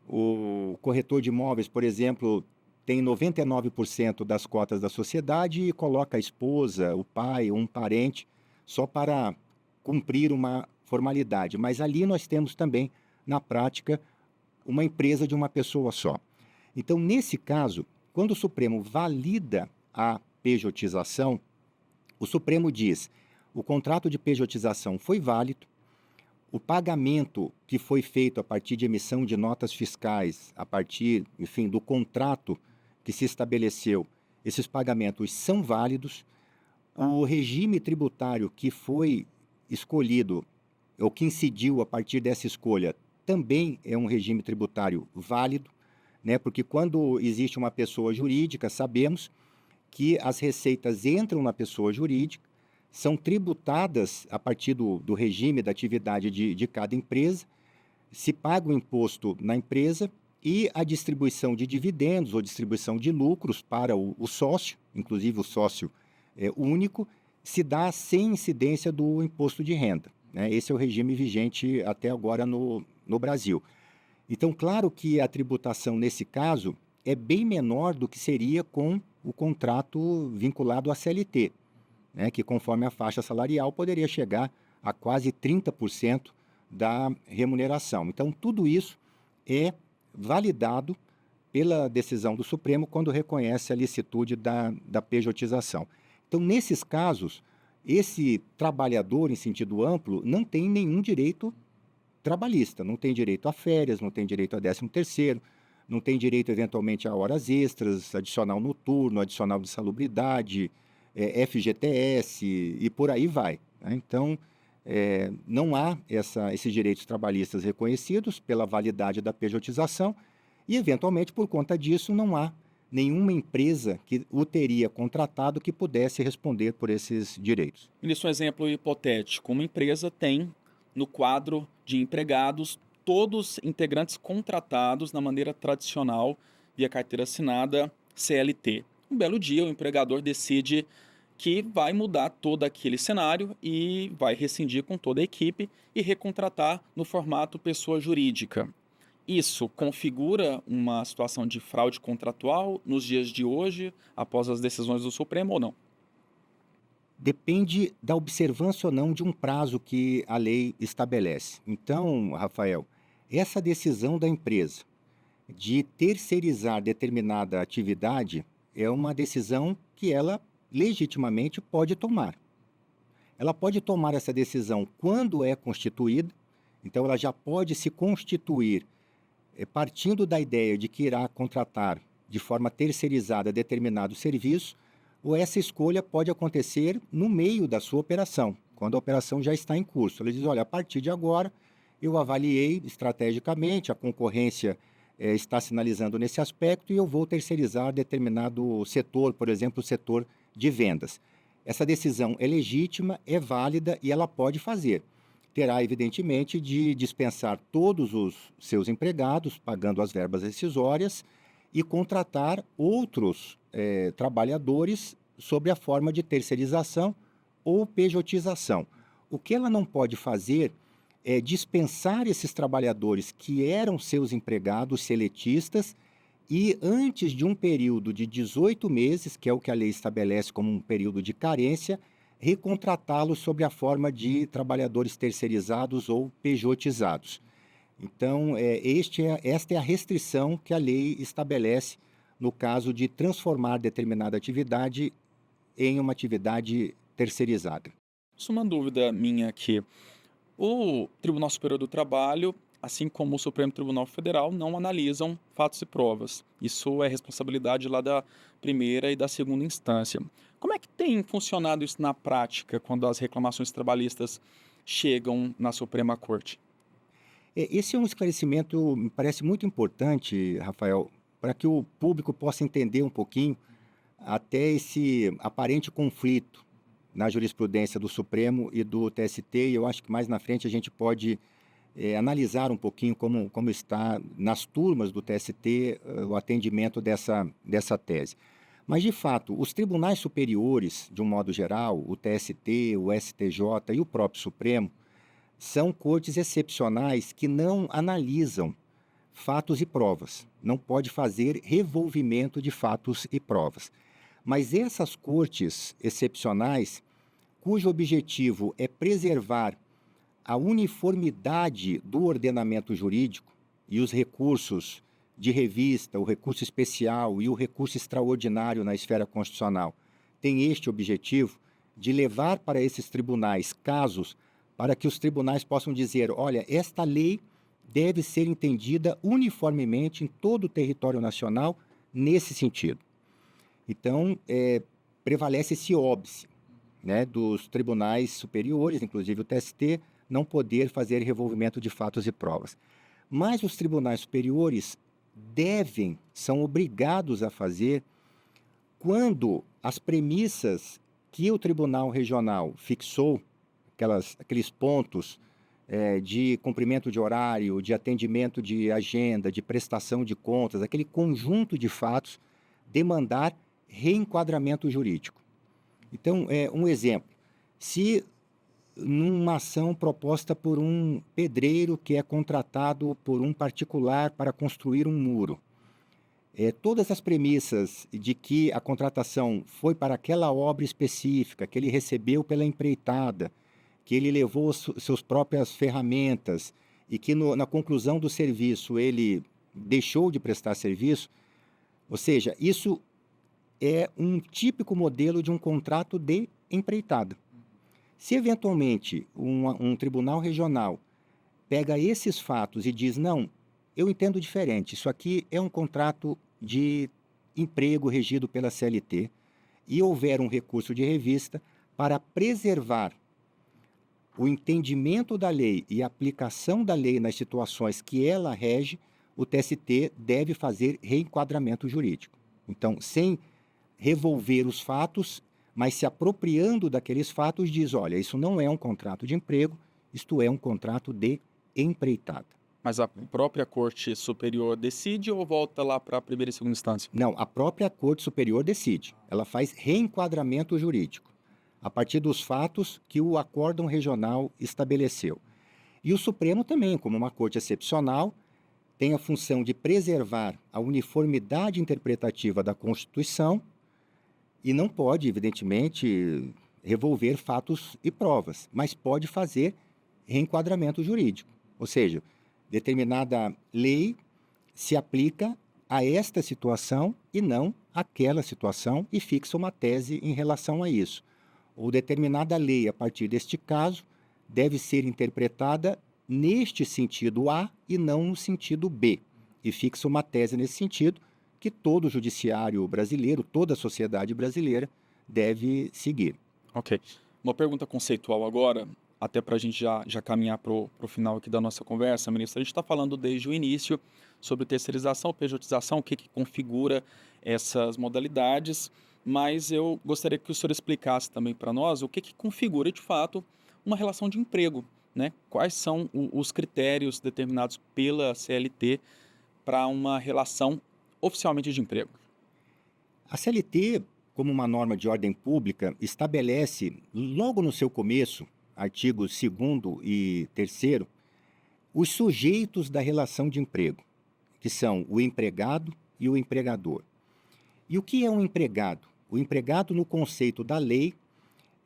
o corretor de imóveis, por exemplo, tem 99% das cotas da sociedade e coloca a esposa, o pai, um parente, só para cumprir uma formalidade. Mas ali nós temos também, na prática, uma empresa de uma pessoa só. Então, nesse caso, quando o Supremo valida a pejotização, o Supremo diz: o contrato de pejotização foi válido, o pagamento que foi feito a partir de emissão de notas fiscais, a partir, enfim, do contrato que se estabeleceu, esses pagamentos são válidos, o regime tributário que foi escolhido, ou que incidiu a partir dessa escolha, também é um regime tributário válido, né? Porque quando existe uma pessoa jurídica, sabemos que as receitas entram na pessoa jurídica, são tributadas a partir do regime da atividade de cada empresa, se paga o imposto na empresa e a distribuição de dividendos ou distribuição de lucros para o sócio, inclusive o sócio único, se dá sem incidência do imposto de renda, né? Esse é o regime vigente até agora no Brasil. Então, claro que a tributação nesse caso é bem menor do que seria com o contrato vinculado à CLT, né, que conforme a faixa salarial poderia chegar a quase 30% da remuneração. Então, tudo isso é validado pela decisão do Supremo quando reconhece a licitude da pejotização. Então, nesses casos, esse trabalhador, em sentido amplo, não tem nenhum direito trabalhista, não tem direito a férias, não tem direito a 13º, não tem direito, eventualmente, a horas extras, adicional noturno, adicional de salubridade, FGTS e por aí vai, né? Então, não há esses direitos trabalhistas reconhecidos pela validade da pejotização e, eventualmente, por conta disso, não há nenhuma empresa que o teria contratado que pudesse responder por esses direitos. Nesse um exemplo hipotético, uma empresa tem no quadro de empregados todos integrantes contratados na maneira tradicional via carteira assinada CLT. Um belo dia o empregador decide que vai mudar todo aquele cenário e vai rescindir com toda a equipe e recontratar no formato pessoa jurídica. Isso configura uma situação de fraude contratual nos dias de hoje, após as decisões do Supremo ou não? Depende da observância ou não de um prazo que a lei estabelece. Então, Rafael, essa decisão da empresa de terceirizar determinada atividade é uma decisão que ela legitimamente pode tomar. Ela pode tomar essa decisão quando é constituída, então ela já pode se constituir partindo da ideia de que irá contratar de forma terceirizada determinado serviço, ou essa escolha pode acontecer no meio da sua operação, quando a operação já está em curso. Ela diz: olha, a partir de agora eu avaliei estrategicamente, a concorrência está sinalizando nesse aspecto e eu vou terceirizar determinado setor, por exemplo, o setor de vendas. Essa decisão é legítima, é válida e ela pode fazer. Terá, evidentemente, de dispensar todos os seus empregados, pagando as verbas rescisórias, e contratar outros trabalhadores sob a forma de terceirização ou pejotização. O que ela não pode fazer é dispensar esses trabalhadores que eram seus empregados seletistas e, antes de um período de 18 meses, que é o que a lei estabelece como um período de carência, recontratá-los sob a forma de trabalhadores terceirizados ou pejotizados. Então, esta é a restrição que a lei estabelece no caso de transformar determinada atividade em uma atividade terceirizada. Isso é uma dúvida minha aqui. O Tribunal Superior do Trabalho, assim como o Supremo Tribunal Federal, não analisam fatos e provas. Isso é responsabilidade lá da primeira e da segunda instância. Como é que tem funcionado isso na prática quando as reclamações trabalhistas chegam na Suprema Corte? Esse é um esclarecimento, me parece muito importante, Rafael, para que o público possa entender um pouquinho até esse aparente conflito na jurisprudência do Supremo e do TST, e eu acho que mais na frente a gente pode analisar um pouquinho como está nas turmas do TST o atendimento dessa tese. Mas, de fato, os tribunais superiores, de um modo geral, o TST, o STJ e o próprio Supremo, são cortes excepcionais que não analisam fatos e provas, não pode fazer revolvimento de fatos e provas. Mas essas cortes excepcionais, cujo objetivo é preservar a uniformidade do ordenamento jurídico e os recursos de revista, o recurso especial e o recurso extraordinário na esfera constitucional, tem este objetivo de levar para esses tribunais casos para que os tribunais possam dizer, olha, esta lei deve ser entendida uniformemente em todo o território nacional nesse sentido. Então, prevalece esse óbice, né, dos tribunais superiores, inclusive o TST, não poder fazer revolvimento de fatos e provas. Mas os tribunais superiores são obrigados a fazer quando as premissas que o Tribunal Regional fixou, aqueles pontos de cumprimento de horário, de atendimento de agenda, de prestação de contas, aquele conjunto de fatos, demandar reenquadramento jurídico. Então, um exemplo, se numa ação proposta por um pedreiro que é contratado por um particular para construir um muro, todas as premissas de que a contratação foi para aquela obra específica, que ele recebeu pela empreitada, que ele levou suas próprias ferramentas e que na conclusão do serviço ele deixou de prestar serviço, ou seja, isso é um típico modelo de um contrato de empreitada. Se eventualmente um tribunal regional pega esses fatos e diz, não, eu entendo diferente, isso aqui é um contrato de emprego regido pela CLT e houver um recurso de revista para preservar o entendimento da lei e a aplicação da lei nas situações que ela rege, o TST deve fazer reenquadramento jurídico. Então, sem revolver os fatos, mas se apropriando daqueles fatos, diz, olha, isso não é um contrato de emprego, isto é um contrato de empreitada. Mas a própria Corte Superior decide ou volta lá para a primeira e segunda instância? Não, a própria Corte Superior decide. Ela faz reenquadramento jurídico, a partir dos fatos que o acórdão regional estabeleceu. E o Supremo também, como uma corte excepcional, tem a função de preservar a uniformidade interpretativa da Constituição e não pode, evidentemente, revolver fatos e provas, mas pode fazer reenquadramento jurídico. Ou seja, determinada lei se aplica a esta situação e não àquela situação e fixa uma tese em relação a isso. Ou determinada lei, a partir deste caso, deve ser interpretada neste sentido A e não no sentido B. E fixa uma tese nesse sentido que todo o judiciário brasileiro, toda a sociedade brasileira deve seguir. Ok. Uma pergunta conceitual agora, até para a gente já caminhar para o final aqui da nossa conversa, ministra. A gente está falando desde o início sobre terceirização, pejotização, o que configura essas modalidades, mas eu gostaria que o senhor explicasse também para nós o que configura, de fato, uma relação de emprego, né? Quais são os critérios determinados pela CLT para uma relação oficialmente de emprego? A CLT, como uma norma de ordem pública, estabelece, logo no seu começo, artigos 2º e 3º, os sujeitos da relação de emprego, que são o empregado e o empregador. E o que é um empregado? O empregado, no conceito da lei,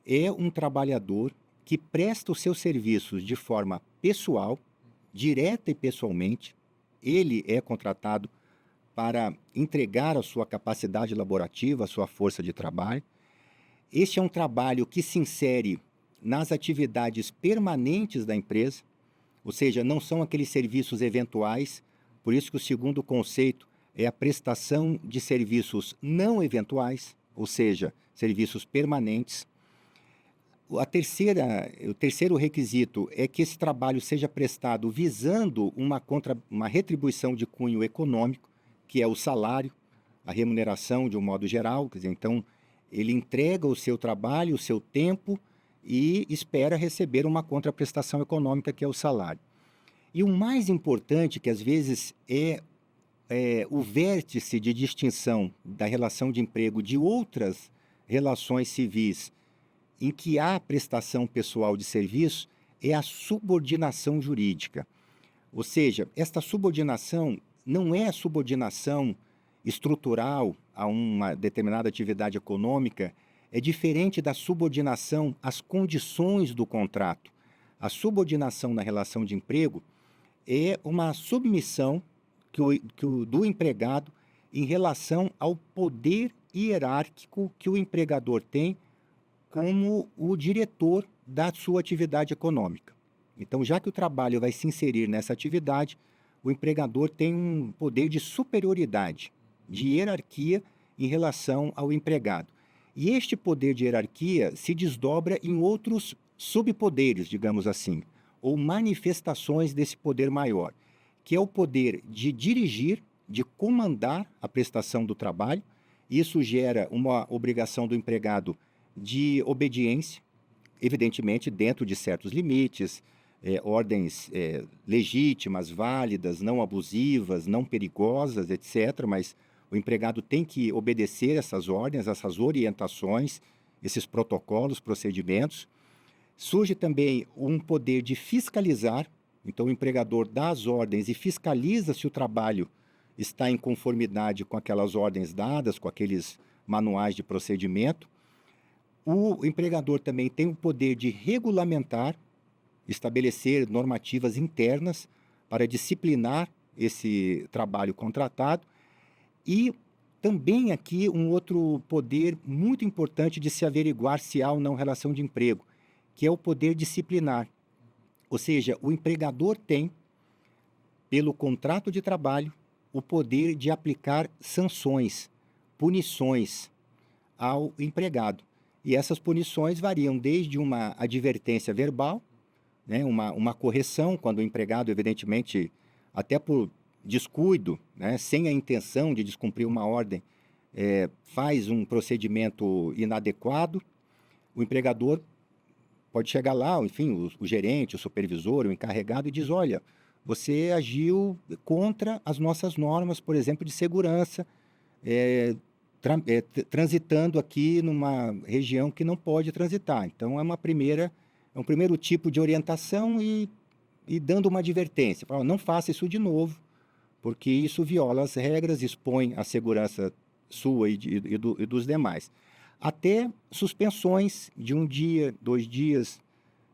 é um trabalhador que presta os seus serviços de forma pessoal, direta e pessoalmente. Ele é contratado para entregar a sua capacidade laborativa, a sua força de trabalho. Este é um trabalho que se insere nas atividades permanentes da empresa, ou seja, não são aqueles serviços eventuais, por isso que o segundo conceito é a prestação de serviços não eventuais, ou seja, serviços permanentes. O terceiro requisito é que esse trabalho seja prestado visando uma retribuição de cunho econômico, que é o salário, a remuneração de um modo geral. Quer dizer, então, ele entrega o seu trabalho, o seu tempo e espera receber uma contraprestação econômica, que é o salário. E o mais importante, que às vezes é o vértice de distinção da relação de emprego de outras relações civis em que há prestação pessoal de serviço, é a subordinação jurídica. Ou seja, esta subordinação não é a subordinação estrutural a uma determinada atividade econômica, é diferente da subordinação às condições do contrato. A subordinação na relação de emprego é uma submissão do empregado em relação ao poder hierárquico que o empregador tem como o diretor da sua atividade econômica. Então, já que o trabalho vai se inserir nessa atividade, o empregador tem um poder de superioridade, de hierarquia em relação ao empregado. E este poder de hierarquia se desdobra em outros subpoderes, digamos assim, ou manifestações desse poder maior, que é o poder de dirigir, de comandar a prestação do trabalho. Isso gera uma obrigação do empregado de obediência, evidentemente dentro de certos limites, ordens legítimas, válidas, não abusivas, não perigosas, etc. Mas o empregado tem que obedecer essas ordens, essas orientações, esses protocolos, procedimentos. Surge também um poder de fiscalizar, então o empregador dá as ordens e fiscaliza se o trabalho está em conformidade com aquelas ordens dadas, com aqueles manuais de procedimento. O empregador também tem o poder de regulamentar, estabelecer normativas internas para disciplinar esse trabalho contratado. E também aqui um outro poder muito importante de se averiguar se há ou não relação de emprego, que é o poder disciplinar. Ou seja, o empregador tem, pelo contrato de trabalho, o poder de aplicar sanções, punições ao empregado. E essas punições variam desde uma advertência verbal, né, uma correção, quando o empregado, evidentemente, até por descuido, né, sem a intenção de descumprir uma ordem, faz um procedimento inadequado, o empregador pode chegar lá, enfim, o gerente, o supervisor, o encarregado, e diz: olha, você agiu contra as nossas normas, por exemplo, de segurança, transitando aqui numa região que não pode transitar. Então, é um primeiro tipo de orientação e dando uma advertência. Fala: não faça isso de novo, porque isso viola as regras, expõe a segurança sua e dos demais. Até suspensões de um dia, 2 dias,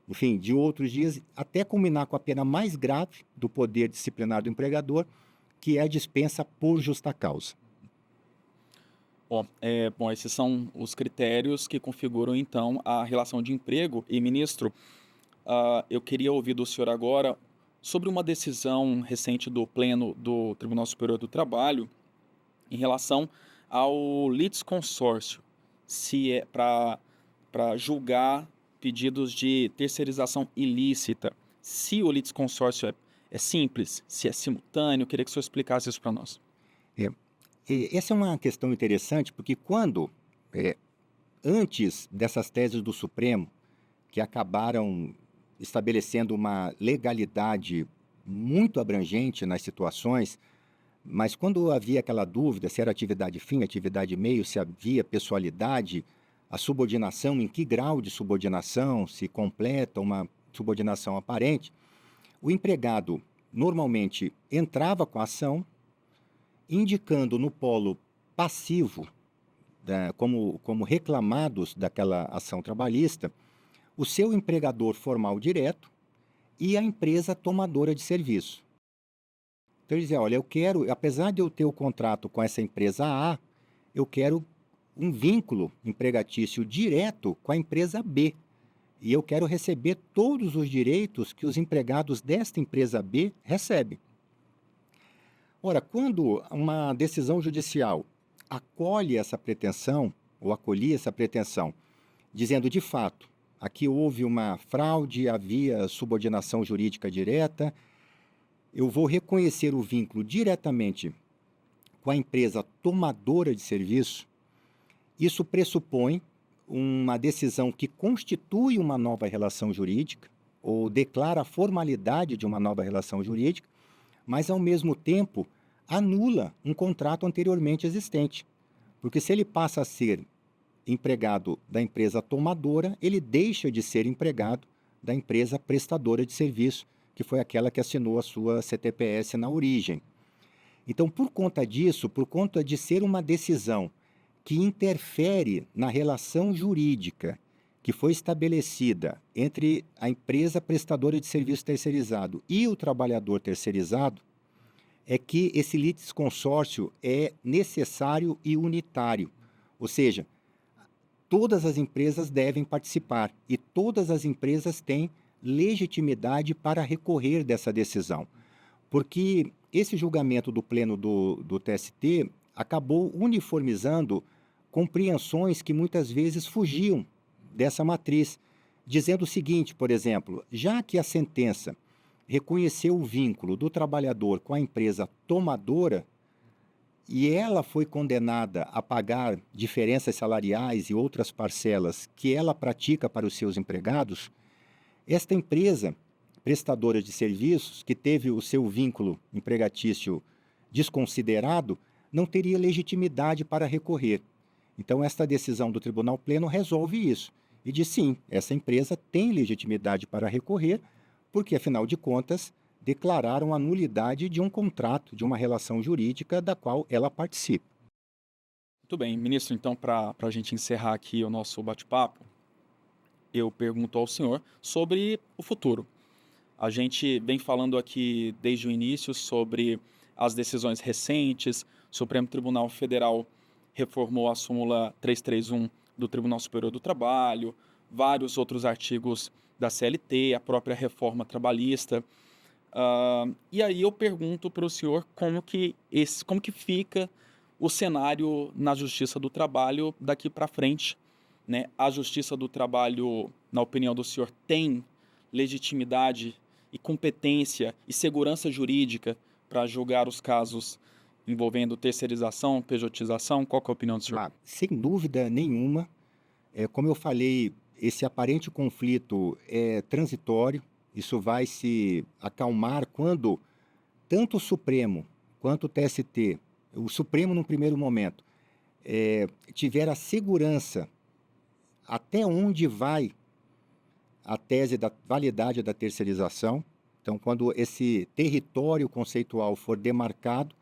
enfim, de outros dias, até culminar com a pena mais grave do poder disciplinar do empregador, que é a dispensa por justa causa. Bom, esses são os critérios que configuram, então, a relação de emprego. E, ministro, eu queria ouvir do senhor agora sobre uma decisão recente do Pleno do Tribunal Superior do Trabalho em relação ao litisconsórcio, se é para julgar pedidos de terceirização ilícita. Se o litisconsórcio é simples, se é simultâneo, eu queria que o senhor explicasse isso para nós. Essa é uma questão interessante, porque quando, antes dessas teses do Supremo, que acabaram estabelecendo uma legalidade muito abrangente nas situações, mas quando havia aquela dúvida se era atividade fim, atividade meio, se havia pessoalidade, a subordinação, em que grau de subordinação, se completa uma subordinação aparente, o empregado normalmente entrava com a ação, indicando no polo passivo, como reclamados daquela ação trabalhista, o seu empregador formal direto e a empresa tomadora de serviço. Então, ele dizia: olha, eu quero, apesar de eu ter o contrato com essa empresa A, eu quero um vínculo empregatício direto com a empresa B. E eu quero receber todos os direitos que os empregados desta empresa B recebem. Ora, quando uma decisão judicial acolhe essa pretensão, ou acolhia essa pretensão, dizendo de fato, aqui houve uma fraude, havia subordinação jurídica direta, eu vou reconhecer o vínculo diretamente com a empresa tomadora de serviço, isso pressupõe uma decisão que constitui uma nova relação jurídica, ou declara a formalidade de uma nova relação jurídica, mas, ao mesmo tempo, anula um contrato anteriormente existente. Porque se ele passa a ser empregado da empresa tomadora, ele deixa de ser empregado da empresa prestadora de serviço, que foi aquela que assinou a sua CTPS na origem. Então, por conta disso, por conta de ser uma decisão que interfere na relação jurídica que foi estabelecida entre a empresa prestadora de serviço terceirizado e o trabalhador terceirizado, é que esse litisconsórcio é necessário e unitário. Ou seja, todas as empresas devem participar e todas as empresas têm legitimidade para recorrer dessa decisão. Porque esse julgamento do Pleno do TST acabou uniformizando compreensões que muitas vezes fugiam dessa matriz, dizendo o seguinte, por exemplo, já que a sentença reconheceu o vínculo do trabalhador com a empresa tomadora e ela foi condenada a pagar diferenças salariais e outras parcelas que ela pratica para os seus empregados, esta empresa prestadora de serviços, que teve o seu vínculo empregatício desconsiderado, não teria legitimidade para recorrer. Então, esta decisão do Tribunal Pleno resolve isso e diz sim, essa empresa tem legitimidade para recorrer, porque, afinal de contas, declararam a nulidade de um contrato, de uma relação jurídica da qual ela participa. Muito bem, ministro, então, para a gente encerrar aqui o nosso bate-papo, eu pergunto ao senhor sobre o futuro. A gente vem falando aqui desde o início sobre as decisões recentes. O Supremo Tribunal Federal reformou a súmula 331 do Tribunal Superior do Trabalho, vários outros artigos da CLT, a própria reforma trabalhista. E aí eu pergunto para o senhor como que fica o cenário na Justiça do Trabalho daqui para frente, né? A Justiça do Trabalho, na opinião do senhor, tem legitimidade e competência e segurança jurídica para julgar os casos envolvendo terceirização, pejotização? Qual que é a opinião do senhor? Sem dúvida nenhuma, como eu falei, esse aparente conflito é transitório, isso vai se acalmar quando tanto o Supremo quanto o TST, o Supremo no primeiro momento, tiver a segurança até onde vai a tese da validade da terceirização. Então, quando esse território conceitual for demarcado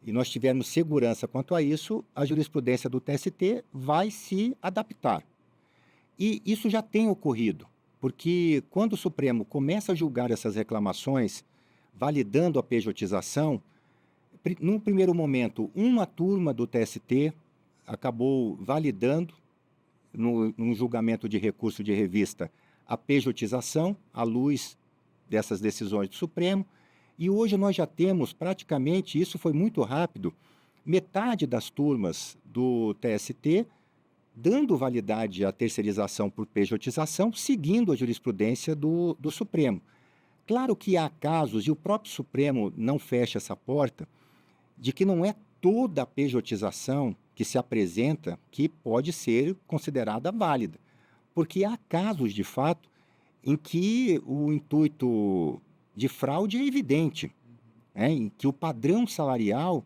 e nós tivermos segurança quanto a isso, a jurisprudência do TST vai se adaptar. E isso já tem ocorrido, porque quando o Supremo começa a julgar essas reclamações, validando a pejotização, num primeiro momento, uma turma do TST acabou validando, num julgamento de recurso de revista, a pejotização, à luz dessas decisões do Supremo, e hoje nós já temos praticamente, isso foi muito rápido, metade das turmas do TST dando validade à terceirização por pejotização, seguindo a jurisprudência do Supremo. Claro que há casos, e o próprio Supremo não fecha essa porta, de que não é toda a pejotização que se apresenta que pode ser considerada válida, porque há casos, de fato, em que o intuito de fraude é evidente, em que o padrão salarial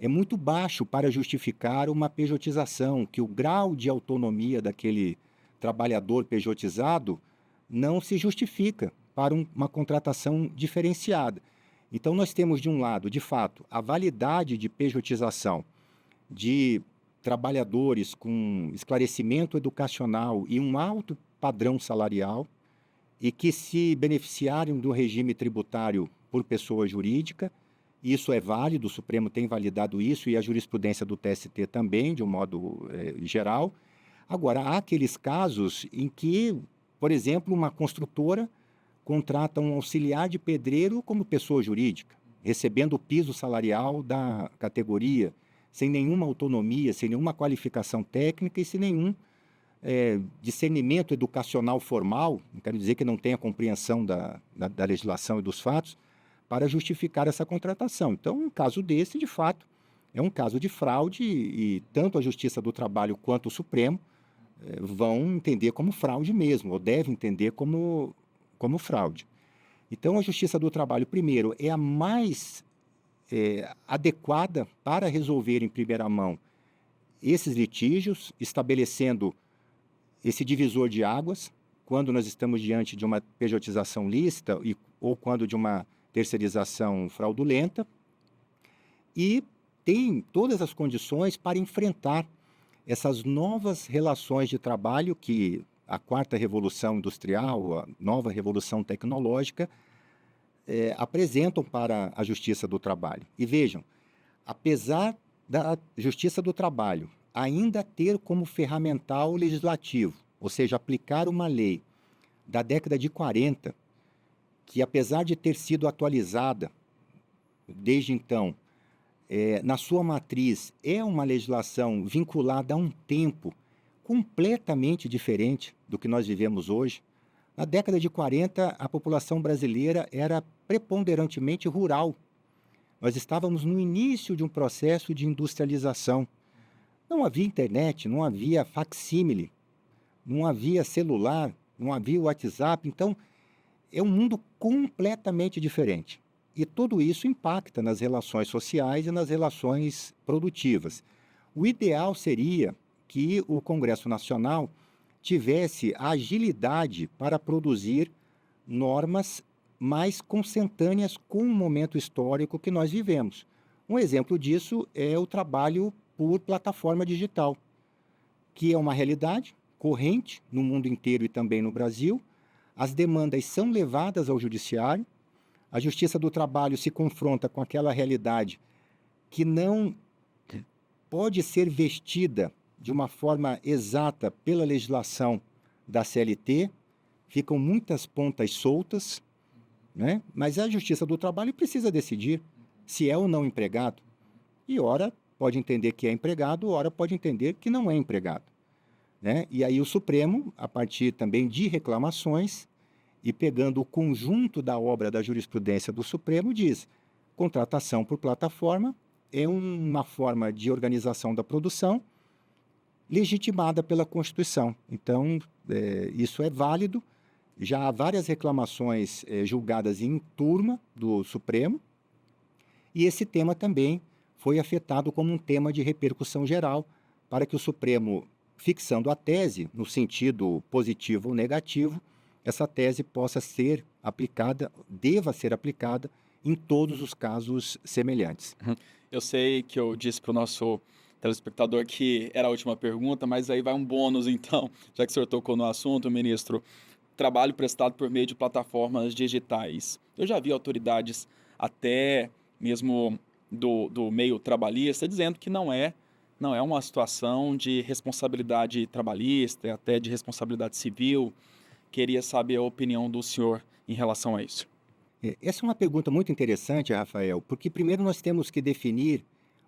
é muito baixo para justificar uma pejotização, que o grau de autonomia daquele trabalhador pejotizado não se justifica para uma contratação diferenciada. Então, nós temos, de um lado, de fato, a validade de pejotização de trabalhadores com esclarecimento educacional e um alto padrão salarial e que se beneficiarem do regime tributário por pessoa jurídica. Isso é válido, o Supremo tem validado isso e a jurisprudência do TST também, de um modo geral. Agora, há aqueles casos em que, por exemplo, uma construtora contrata um auxiliar de pedreiro como pessoa jurídica, recebendo o piso salarial da categoria, sem nenhuma autonomia, sem nenhuma qualificação técnica e sem nenhum discernimento educacional formal, não quero dizer que não tenha compreensão da legislação e dos fatos, para justificar essa contratação. Então, um caso desse, de fato, é um caso de fraude e tanto a Justiça do Trabalho quanto o Supremo vão entender como fraude mesmo, ou devem entender como fraude. Então, a Justiça do Trabalho, primeiro, é a mais adequada para resolver em primeira mão esses litígios, estabelecendo esse divisor de águas, quando nós estamos diante de uma pejotização lícita e ou quando de uma terceirização fraudulenta, e tem todas as condições para enfrentar essas novas relações de trabalho que a quarta revolução industrial, a nova revolução tecnológica, apresentam para a justiça do trabalho. E vejam, apesar da justiça do trabalho ainda ter como ferramental legislativo, ou seja, aplicar uma lei da década de 40, que apesar de ter sido atualizada desde então, na sua matriz é uma legislação vinculada a um tempo completamente diferente do que nós vivemos hoje. Na década de 40, a população brasileira era preponderantemente rural. Nós estávamos no início de um processo de industrialização. Não havia internet, não havia facsímile, não havia celular, não havia WhatsApp. Então, é um mundo completamente diferente. E tudo isso impacta nas relações sociais e nas relações produtivas. O ideal seria que o Congresso Nacional tivesse a agilidade para produzir normas mais consentâneas com o momento histórico que nós vivemos. Um exemplo disso é o trabalho por plataforma digital, que é uma realidade corrente no mundo inteiro e também no Brasil. As demandas são levadas ao judiciário, a Justiça do Trabalho se confronta com aquela realidade que não pode ser vestida de uma forma exata pela legislação da CLT, ficam muitas pontas soltas, né? Mas a Justiça do Trabalho precisa decidir se é ou não empregado. E ora pode entender que é empregado, ora pode entender que não é empregado, né? E aí o Supremo, a partir também de reclamações, e pegando o conjunto da obra da jurisprudência do Supremo, diz: contratação por plataforma é uma forma de organização da produção legitimada pela Constituição. Então, isso é válido. Já há várias reclamações julgadas em turma do Supremo, e esse tema também foi afetado como um tema de repercussão geral, para que o Supremo, fixando a tese, no sentido positivo ou negativo, essa tese possa ser aplicada, deva ser aplicada em todos os casos semelhantes. Eu sei que eu disse para o nosso telespectador que era a última pergunta, mas aí vai um bônus então, já que o senhor tocou no assunto, ministro. Trabalho prestado por meio de plataformas digitais. Eu já vi autoridades, até mesmo do meio trabalhista, dizendo que não é uma situação de responsabilidade trabalhista, até de responsabilidade civil. Queria saber a opinião do senhor em relação a isso. Essa é uma pergunta muito interessante, Rafael, porque primeiro nós temos que definir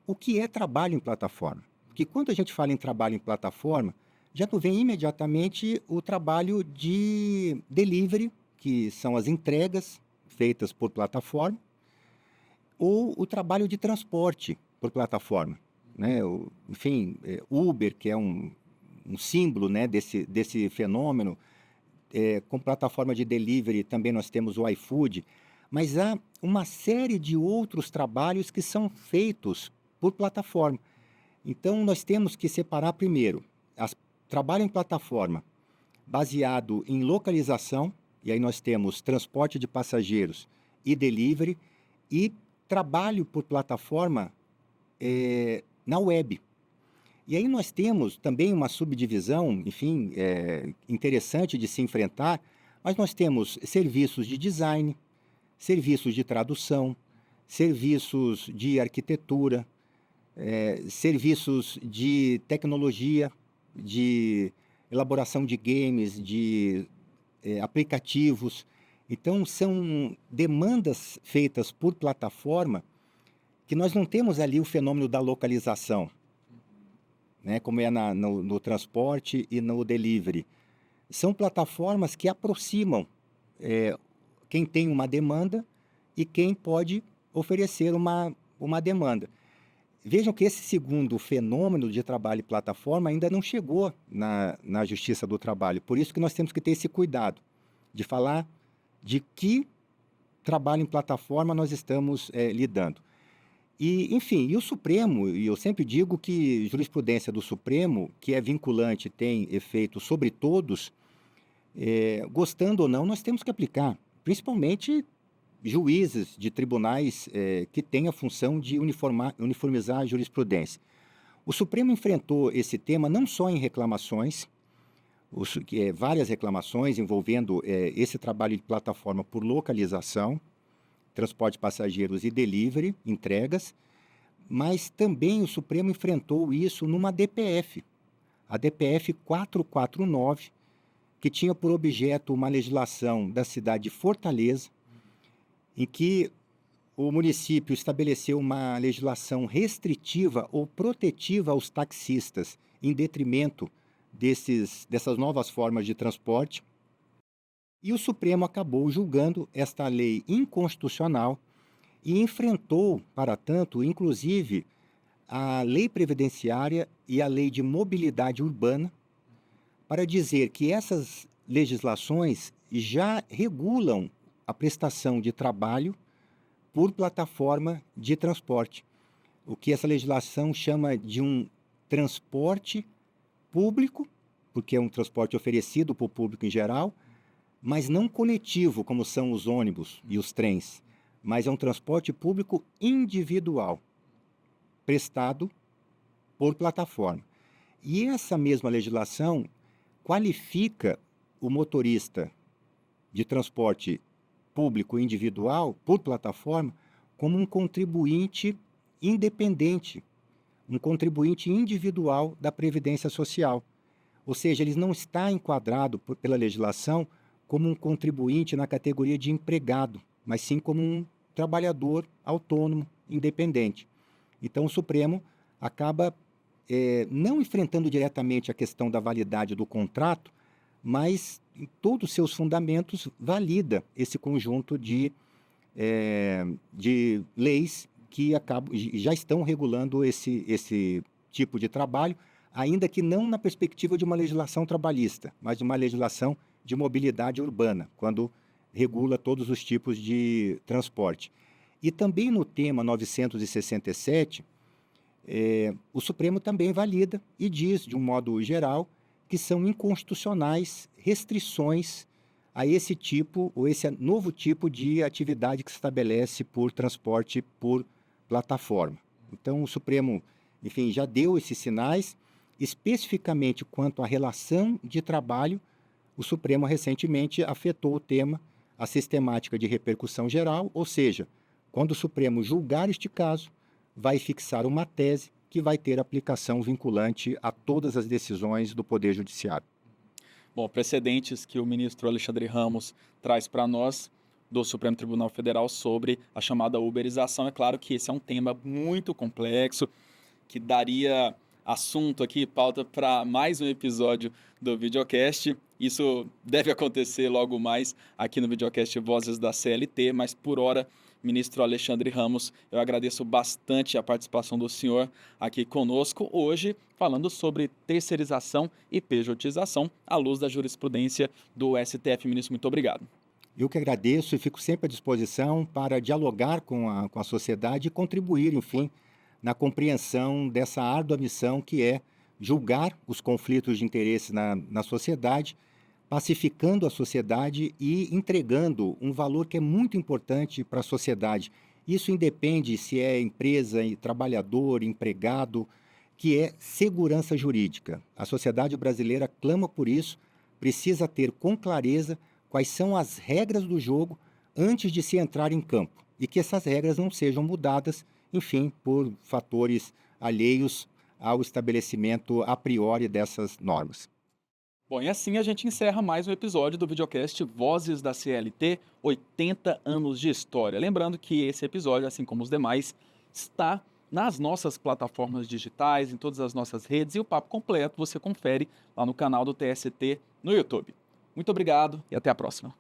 o que é trabalho em plataforma. Porque quando a gente fala em trabalho em plataforma, já não vem imediatamente o trabalho de delivery, que são as entregas feitas por plataforma, ou o trabalho de transporte por plataforma, né? Enfim, Uber, que é um símbolo, né, desse fenômeno. Com plataforma de delivery também nós temos o iFood, mas há uma série de outros trabalhos que são feitos por plataforma. Então nós temos que separar primeiro trabalho em plataforma baseado em localização, e aí nós temos transporte de passageiros e delivery, e trabalho por plataforma na web. E aí nós temos também uma subdivisão, enfim, interessante de se enfrentar, mas nós temos serviços de design, serviços de tradução, serviços de arquitetura, serviços de tecnologia, de elaboração de games, de aplicativos. Então, são demandas feitas por plataforma que nós não temos ali o fenômeno da localização, né, como é no transporte e no delivery. São plataformas que aproximam quem tem uma demanda e quem pode oferecer uma demanda. Vejam que esse segundo fenômeno de trabalho em plataforma ainda não chegou na Justiça do Trabalho. Por isso que nós temos que ter esse cuidado de falar de que trabalho em plataforma nós estamos lidando. E, enfim, e o Supremo, e eu sempre digo que jurisprudência do Supremo, que é vinculante, tem efeito sobre todos, gostando ou não, nós temos que aplicar, principalmente juízes de tribunais que têm a função de uniformizar a jurisprudência. O Supremo enfrentou esse tema não só em reclamações, várias reclamações envolvendo esse trabalho de plataforma por localização, transporte de passageiros e delivery, entregas, mas também o Supremo enfrentou isso numa DPF, a DPF 449, que tinha por objeto uma legislação da cidade de Fortaleza, em que o município estabeleceu uma legislação restritiva ou protetiva aos taxistas, em detrimento dessas novas formas de transporte. E o Supremo acabou julgando esta lei inconstitucional e enfrentou, para tanto, inclusive, a lei previdenciária e a lei de mobilidade urbana, para dizer que essas legislações já regulam a prestação de trabalho por plataforma de transporte, o que essa legislação chama de um transporte público, porque é um transporte oferecido para o público em geral, mas não coletivo, como são os ônibus e os trens, mas é um transporte público individual, prestado por plataforma. E essa mesma legislação qualifica o motorista de transporte público individual por plataforma como um contribuinte independente, um contribuinte individual da Previdência Social. Ou seja, ele não está enquadrado pela legislação como um contribuinte na categoria de empregado, mas sim como um trabalhador autônomo, independente. Então, o Supremo acaba não enfrentando diretamente a questão da validade do contrato, mas em todos os seus fundamentos valida esse conjunto de leis que já estão regulando esse tipo de trabalho, ainda que não na perspectiva de uma legislação trabalhista, mas de uma legislação de mobilidade urbana, quando regula todos os tipos de transporte. E também no tema 967, o Supremo também valida e diz, de um modo geral, que são inconstitucionais restrições a esse tipo, ou esse novo tipo de atividade que se estabelece por transporte por plataforma. Então, o Supremo, enfim, já deu esses sinais. Especificamente quanto à relação de trabalho, o Supremo recentemente afetou o tema, a sistemática de repercussão geral, ou seja, quando o Supremo julgar este caso, vai fixar uma tese que vai ter aplicação vinculante a todas as decisões do Poder Judiciário. Bom, precedentes que o ministro Alexandre Ramos traz para nós do Supremo Tribunal Federal sobre a chamada uberização. É claro que esse é um tema muito complexo, que daria assunto aqui, pauta para mais um episódio do videocast. Isso deve acontecer logo mais aqui no videocast Vozes da CLT, mas por hora, ministro Alexandre Ramos, eu agradeço bastante a participação do senhor aqui conosco hoje, falando sobre terceirização e pejotização à luz da jurisprudência do STF. Ministro, muito obrigado. Eu que agradeço e fico sempre à disposição para dialogar com a sociedade e contribuir, enfim, na compreensão dessa árdua missão que é julgar os conflitos de interesse na sociedade, pacificando a sociedade e entregando um valor que é muito importante para a sociedade. Isso independe se é empresa, trabalhador, empregado, que é segurança jurídica. A sociedade brasileira clama por isso, precisa ter com clareza quais são as regras do jogo antes de se entrar em campo e que essas regras não sejam mudadas, enfim, por fatores alheios ao estabelecimento a priori dessas normas. Bom, e assim a gente encerra mais um episódio do videocast Vozes da CLT, 80 anos de história. Lembrando que esse episódio, assim como os demais, está nas nossas plataformas digitais, em todas as nossas redes, e o papo completo você confere lá no canal do TST no YouTube. Muito obrigado e até a próxima.